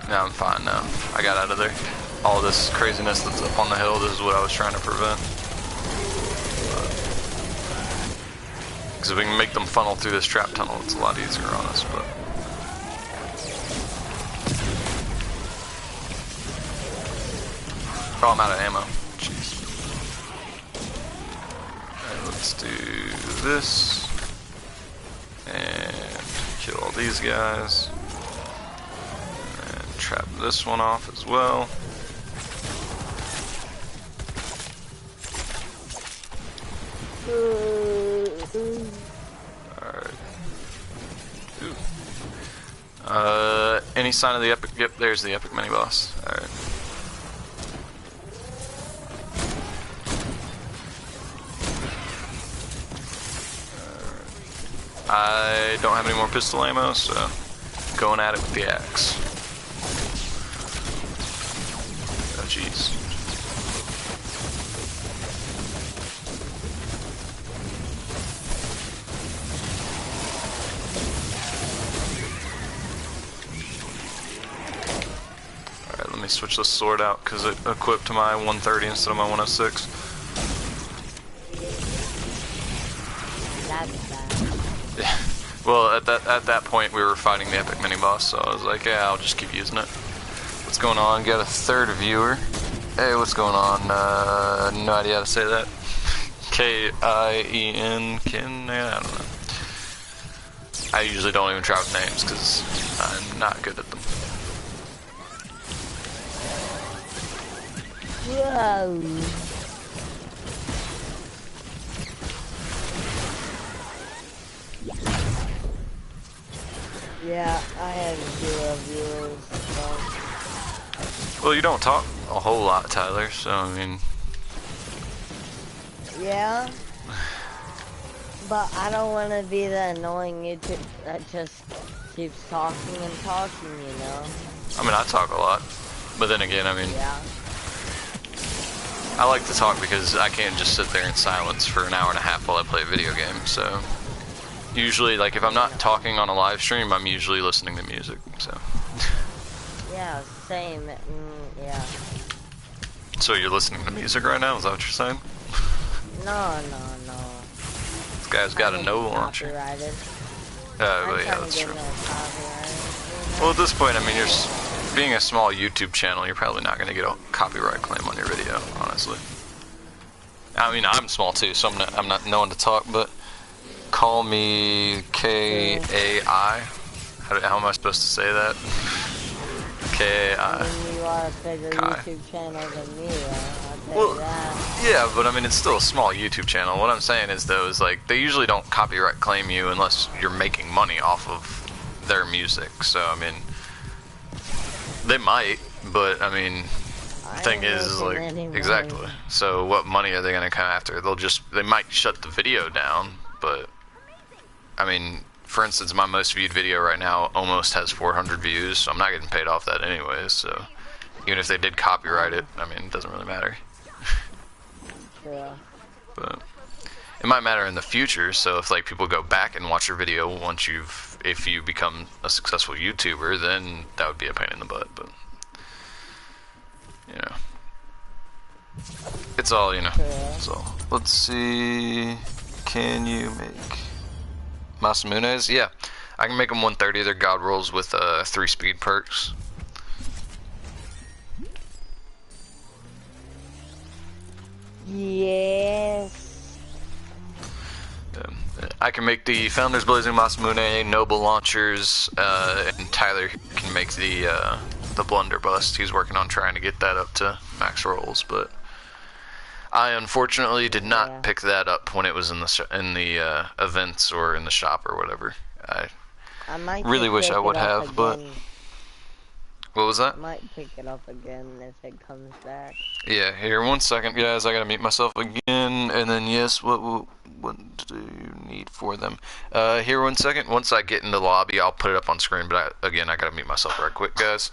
No, I'm fine now. I got out of there. All this craziness that's up on the hill, this is what I was trying to prevent. Because if we can make them funnel through this trap tunnel, it's a lot easier on us, but... Oh, I'm out of ammo. Jeez. Alright, let's do this. And kill all these guys. And trap this one off as well. Alright. Any sign of the epic? Yep, there's the epic mini boss. Alright. I don't have any more pistol ammo, so going at it with the axe. Oh jeez. Alright, let me switch this sword out because it equipped to my 130 instead of my 106. Yeah. Well, at that point we were fighting the epic mini boss, so I was like, yeah, I'll just keep using it. What's going on? Got a third viewer. Hey, what's going on? No idea how to say that. K-I-E-N, Ken? I don't know. I usually don't even try with names because I'm not good at them. Whoa. Yeah, I have 0 viewers, so... Well, you don't talk a whole lot, Tyler, so I mean... Yeah? But I don't want to be the annoying YouTube that just keeps talking and talking, you know? I mean, I talk a lot, but then again, I mean... Yeah. I like to talk because I can't just sit there in silence for an hour and a half while I play a video game, so... Usually, like, if I'm not talking on a live stream, I'm usually listening to music, so... Yeah, same, yeah. So you're listening to music right now? Is that what you're saying? No. This guy's got a no launcher. Copyrighted. Well, yeah, that's true. Well, at this point, I mean, being a small YouTube channel, you're probably not going to get a copyright claim on your video, honestly. I mean, I'm small too, so I'm not known to talk, but Call me K-A-I. How am I supposed to say that? K-A-I. I mean, you are a bigger Kai. YouTube channel than me, I'll tell Well, you that. yeah, but I mean, it's still a small YouTube channel. What I'm saying is, though, is like, they usually don't copyright claim you unless you're making money off of their music. So, I mean, they might, but I mean, the thing is, like, exactly. So, what money are they gonna come after? They might shut the video down, but I mean, for instance, my most viewed video right now almost has 400 views, so I'm not getting paid off that anyways. So, even if they did copyright it, I mean, it doesn't really matter. Yeah. But it might matter in the future. So if like people go back and watch your video if you become a successful YouTuber, then that would be a pain in the butt. But you know, it's all So let's see. Can you make Masamunes? Yeah, I can make them 130. They're god rolls with 3 speed perks. Yes. I can make the Founders Blazing Masamune, Noble Launchers, and Tyler can make the Blunderbuss. He's working on trying to get that up to max rolls, but I unfortunately did not pick that up when it was in the events or in the shop or whatever. I might really wish I would have, but what was that? I might pick it up again if it comes back. Yeah, here, 1 second, guys. I gotta mute myself again, and then yes, what do you need for them? Here, 1 second. Once I get in the lobby, I'll put it up on screen. But again, I gotta mute myself right quick, guys.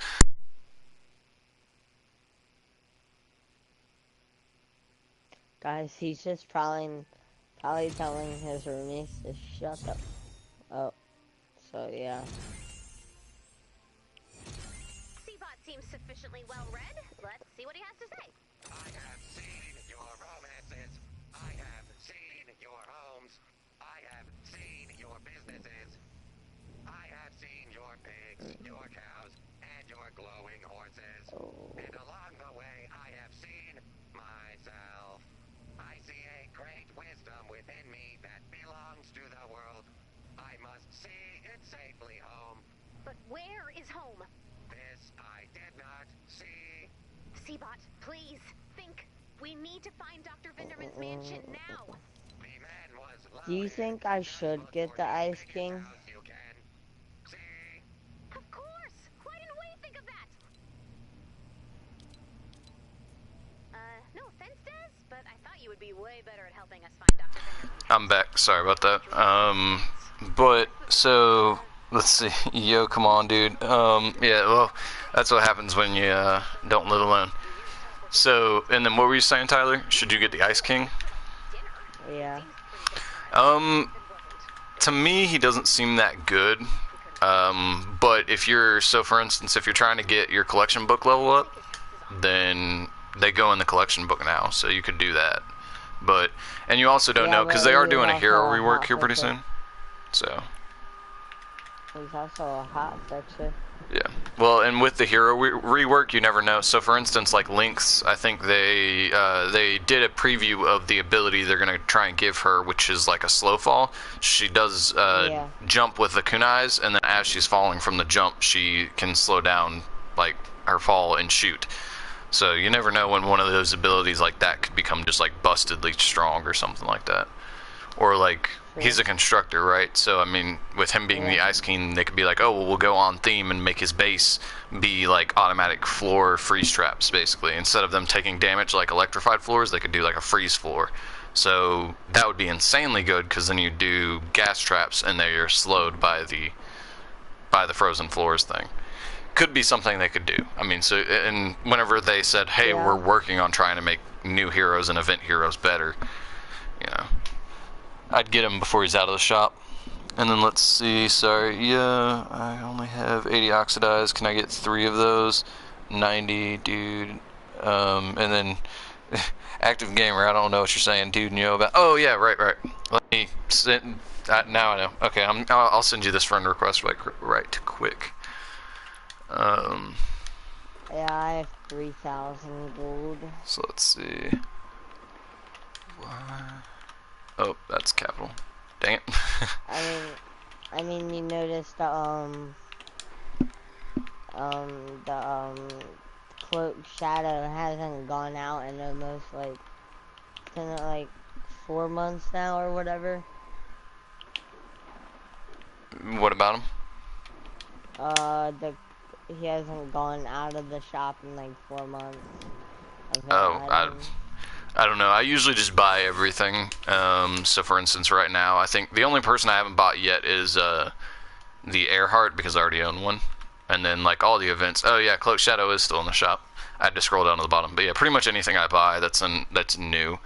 Guys, he's just probably telling his roommates to shut up. Oh, so yeah. Seems sufficiently well read. Let's see what he has to say. I have seen your romances. I have seen your homes. I have seen your businesses. I have seen your pigs, your cows, and your glowing horses. And along the way, I have seen myself. I see a great wisdom within me that belongs to the world. I must see it safely home. But where is home? This I did not see. Seabot, please, think. We need to find Dr. Vinderman's mansion now. The man was Do you think I should get the Ice King? Of course! Why didn't we think of that? No offense, Des, but I thought you would be way better at helping us find Dr. Vinderman. I'm back. Sorry about that. But so let's see. Yo, come on, dude. Yeah. Well, that's what happens when you don't live alone. So, and then what were you saying, Tyler? Should you get the Ice King? Yeah. To me, he doesn't seem that good. But if you're, so for instance, if you're trying to get your collection book level up, then they go in the collection book now, so you could do that. But, and you also don't know, because they are doing a hero rework here pretty soon. So. He's also a hot fixer. Yeah. Well, and with the hero rework, you never know. So, for instance, like Lynx, I think they did a preview of the ability they're going to try and give her, which is like a slow fall. She does jump with the kunais, and then as she's falling from the jump, she can slow down like her fall and shoot. So you never know when one of those abilities like that could become just like bustedly strong or something like that. Or like, he's a constructor, right? So, I mean, with him being the Ice King, they could be like, oh, well, we'll go on theme and make his base be like automatic floor freeze traps, basically. Instead of them taking damage like electrified floors, they could do like a freeze floor. So that would be insanely good, because then you do gas traps and they're slowed by the frozen floors thing. Could be something they could do. I mean, so, and whenever they said, hey, we're working on trying to make new heroes and event heroes better, you know, I'd get him before he's out of the shop. And then let's see, sorry, yeah, I only have 80 oxidized. Can I get 3 of those? 90, dude. And then active gamer, I don't know what you're saying, dude. You know about? Oh yeah, right. Let me send. Now I know. Okay, I'll send you this friend request right quick. Yeah, I have 3,000 gold. So let's see. Why? Oh, that's capital. Dang it. I mean, you noticed the cloak shadow hasn't gone out in almost like, isn't it like 4 months now or whatever? What about him? He hasn't gone out of the shop in like 4 months of his Oh, items. I don't know. I usually just buy everything. So for instance, right now, I think the only person I haven't bought yet is the Earhart, because I already own one. And then like all the events. Oh yeah, Cloak Shadow is still in the shop. I had to scroll down to the bottom. But yeah, pretty much anything I buy that's new.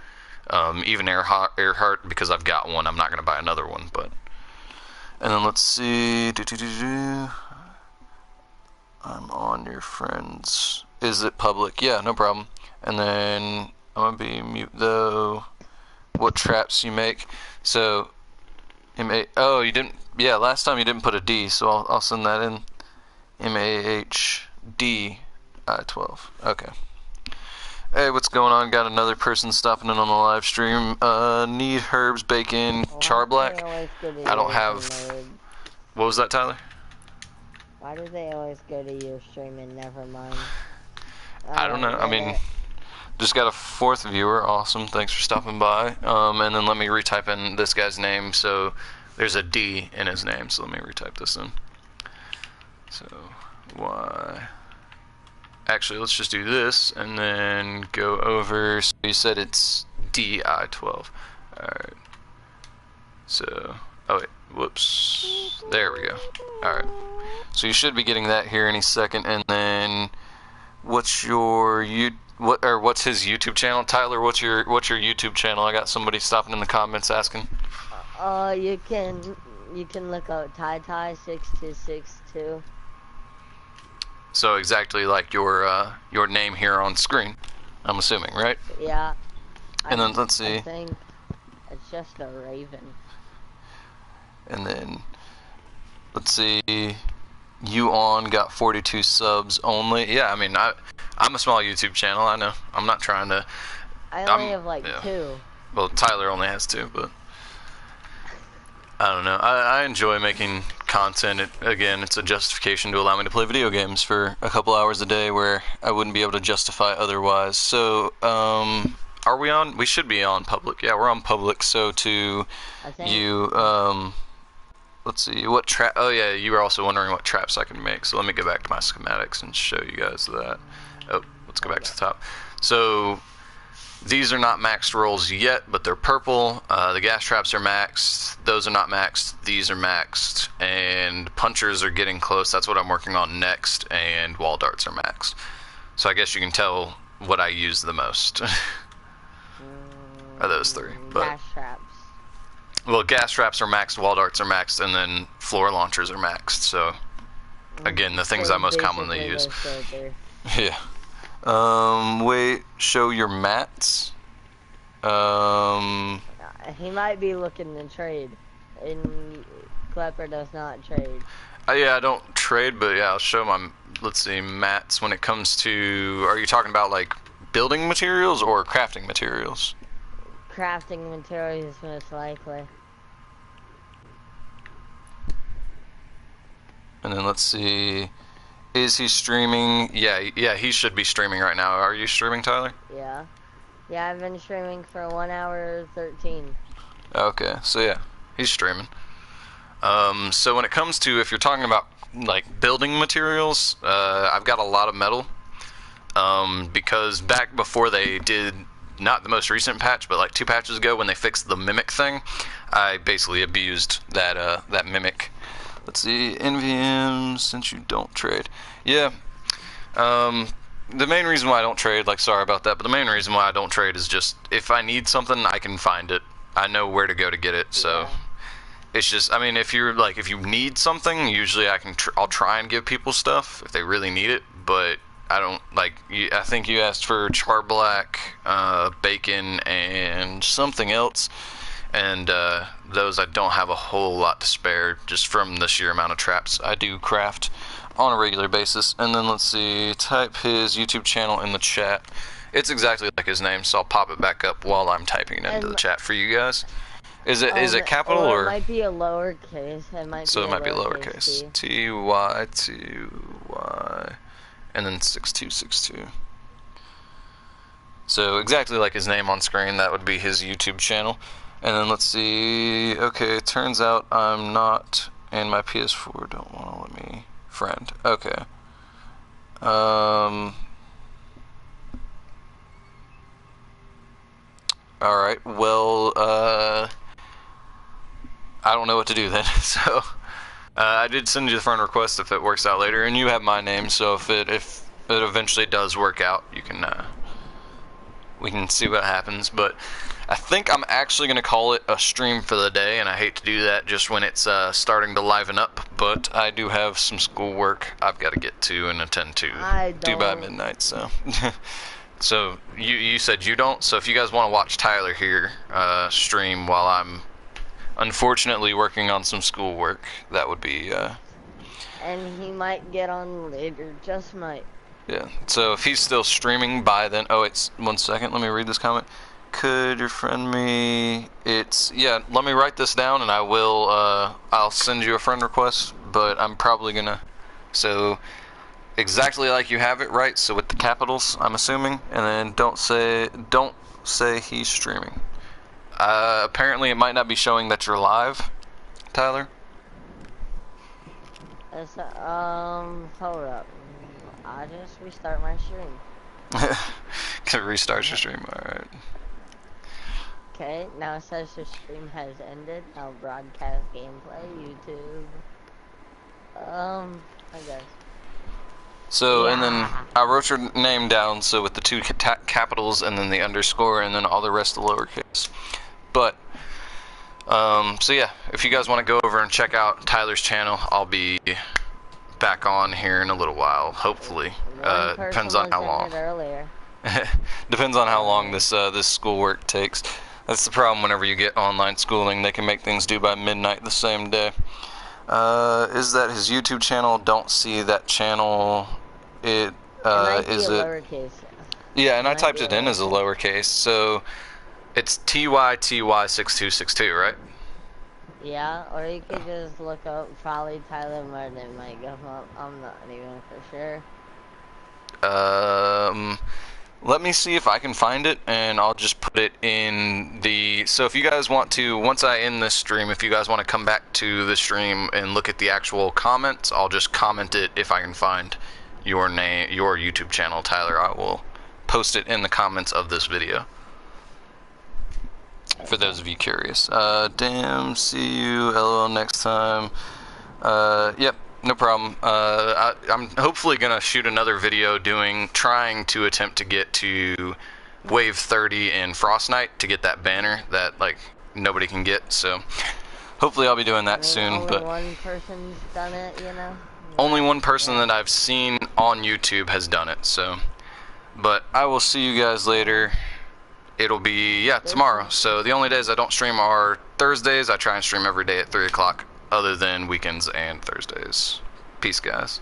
Even Earhart, because I've got one. I'm not gonna buy another one. But and then let's see. I'm on your friends. Is it public? Yeah, no problem. And then I'm gonna be mute though. What traps you make? So, oh, you didn't. Yeah, last time you didn't put a D, so I'll send that in. MAHD I-12. Okay. Hey, what's going on? Got another person stopping in on the live stream. Need herbs, bacon, char black. I don't have. What was that, Tyler? Why do they always go to your stream and never mine? I don't know. I mean, just got a 4th viewer. Awesome. Thanks for stopping by. And then let me retype in this guy's name. So there's a D in his name. So let me retype this in. So Y. Actually, let's just do this and then go over. So you said it's DI12. Alright. So, oh wait, whoops. There we go. Alright. So you should be getting that here any second. And then, what's your what's his YouTube channel? Tyler, what's your YouTube channel? I got somebody stopping in the comments asking. You can look up TyTy6262. So exactly like your name here on screen, I'm assuming, right? Yeah. And then let's see. I think it's just a raven. And then let's see. You on got 42 subs only. Yeah, I mean I'm a small YouTube channel. I know. I'm not trying to. I only have like 2. Well, Tyler only has 2, but I don't know. I enjoy making content. Again, it's a justification to allow me to play video games for a couple hours a day where I wouldn't be able to justify otherwise. So, are we on? We should be on public. Yeah, we're on public. So to you, let's see, what trap? Oh yeah, you were also wondering what traps I can make. So let me go back to my schematics and show you guys that. Oh, let's go back to the top. So these are not maxed rolls yet, but they're purple. The gas traps are maxed. Those are not maxed. These are maxed. And punchers are getting close. That's what I'm working on next. And wall darts are maxed. So I guess you can tell what I use the most. Are those 3. But, gas traps. Well, gas traps are maxed, wall darts are maxed, and then floor launchers are maxed. So, again, the things I most commonly use. Yeah. Wait, show your mats. He might be looking to trade, and Klepper does not trade. Yeah, I don't trade, but yeah, I'll show my, let's see, mats when it comes to, are you talking about like building materials or crafting materials? Crafting materials most likely. And then let's see. Is he streaming? Yeah, he should be streaming right now. Are you streaming, Tyler? Yeah. Yeah, I've been streaming for 1 hour 13. Okay, so yeah, he's streaming. So when it comes to, if you're talking about like building materials, I've got a lot of metal. Because back before they did, not the most recent patch, but like 2 patches ago when they fixed the mimic thing, I basically abused that mimic. Let's see, NVM, since you don't trade. Yeah, the main reason why I don't trade, like, sorry about that, but the main reason why I don't trade is just, if I need something, I can find it. I know where to go to get it, so it's just, I mean, if you need something, usually I'll try and give people stuff if they really need it, but I don't, like, I think you asked for char black, bacon, and something else. And those I don't have a whole lot to spare, just from the sheer amount of traps I do craft on a regular basis. And then let's see, type his YouTube channel in the chat. It's exactly like his name, so I'll pop it back up while I'm typing it into the chat for you guys. Is it capital Or it or? might be a lowercase. It might So be it a might be lowercase lowercase. t. Ty and then 6262. So exactly like his name on screen, that would be his YouTube channel. And then let's see. Okay, it turns out I'm not, and my PS4 don't want to let me friend. Okay. Alright, well, I don't know what to do then, so, I did send you the friend request if it works out later, and you have my name, so if it eventually does work out, you can, we can see what happens, but I think I'm actually going to call it a stream for the day, and I hate to do that just when it's, starting to liven up, but I do have some schoolwork I've got to get to and attend to due by midnight, so. So, you said you don't, so if you guys want to watch Tyler here, stream while I'm unfortunately working on some schoolwork, that would be, And he might get on later, just might. yeah, so if he's still streaming by then, oh, it's 1 second, let me read this comment. Could you friend me? Yeah, let me write this down and I will, I'll send you a friend request, but I'm probably gonna, so, exactly like you have it, right? So with the capitals, I'm assuming, and then don't say he's streaming. Apparently it might not be showing that you're live, Tyler. Hold up. I just restart my stream. Can restart your stream, alright. Okay, now it says the stream has ended. Now broadcast gameplay, YouTube. I guess. So, and then I wrote your name down, so with the two capitals and then the underscore and then all the rest of lowercase. But, so yeah, if you guys want to go over and check out Tyler's channel, I'll be back on here in a little while, hopefully. Depends on how long. Depends on how long this schoolwork takes. That's the problem whenever you get online schooling, they can make things due by midnight the same day. Is that his YouTube channel? Don't see that channel. Is it? Lowercase. Yeah, and I typed it in as a lowercase, so it's TYTY6262, right? Yeah, or you could just look up probably Tyler Martin, it might come up. I'm not even for sure. Let me see if I can find it, and I'll just put it in the... So if you guys want to, once I end this stream, if you guys want to come back to the stream and look at the actual comments, I'll just comment it if I can find your name, your YouTube channel, Tyler. I will post it in the comments of this video. For those of you curious. Damn, see you, LOL next time. Yep. No problem. I'm hopefully gonna shoot another video trying to attempt to get to Wave 30 in Frostnite to get that banner that like nobody can get. So hopefully I'll be doing that soon. Only but one person's done it, you know. Only one person that I've seen on YouTube has done it. So, but I will see you guys later. It'll be tomorrow. So the only days I don't stream are Thursdays. I try and stream every day at 3 o'clock. Other than weekends and Thursdays. Peace, guys.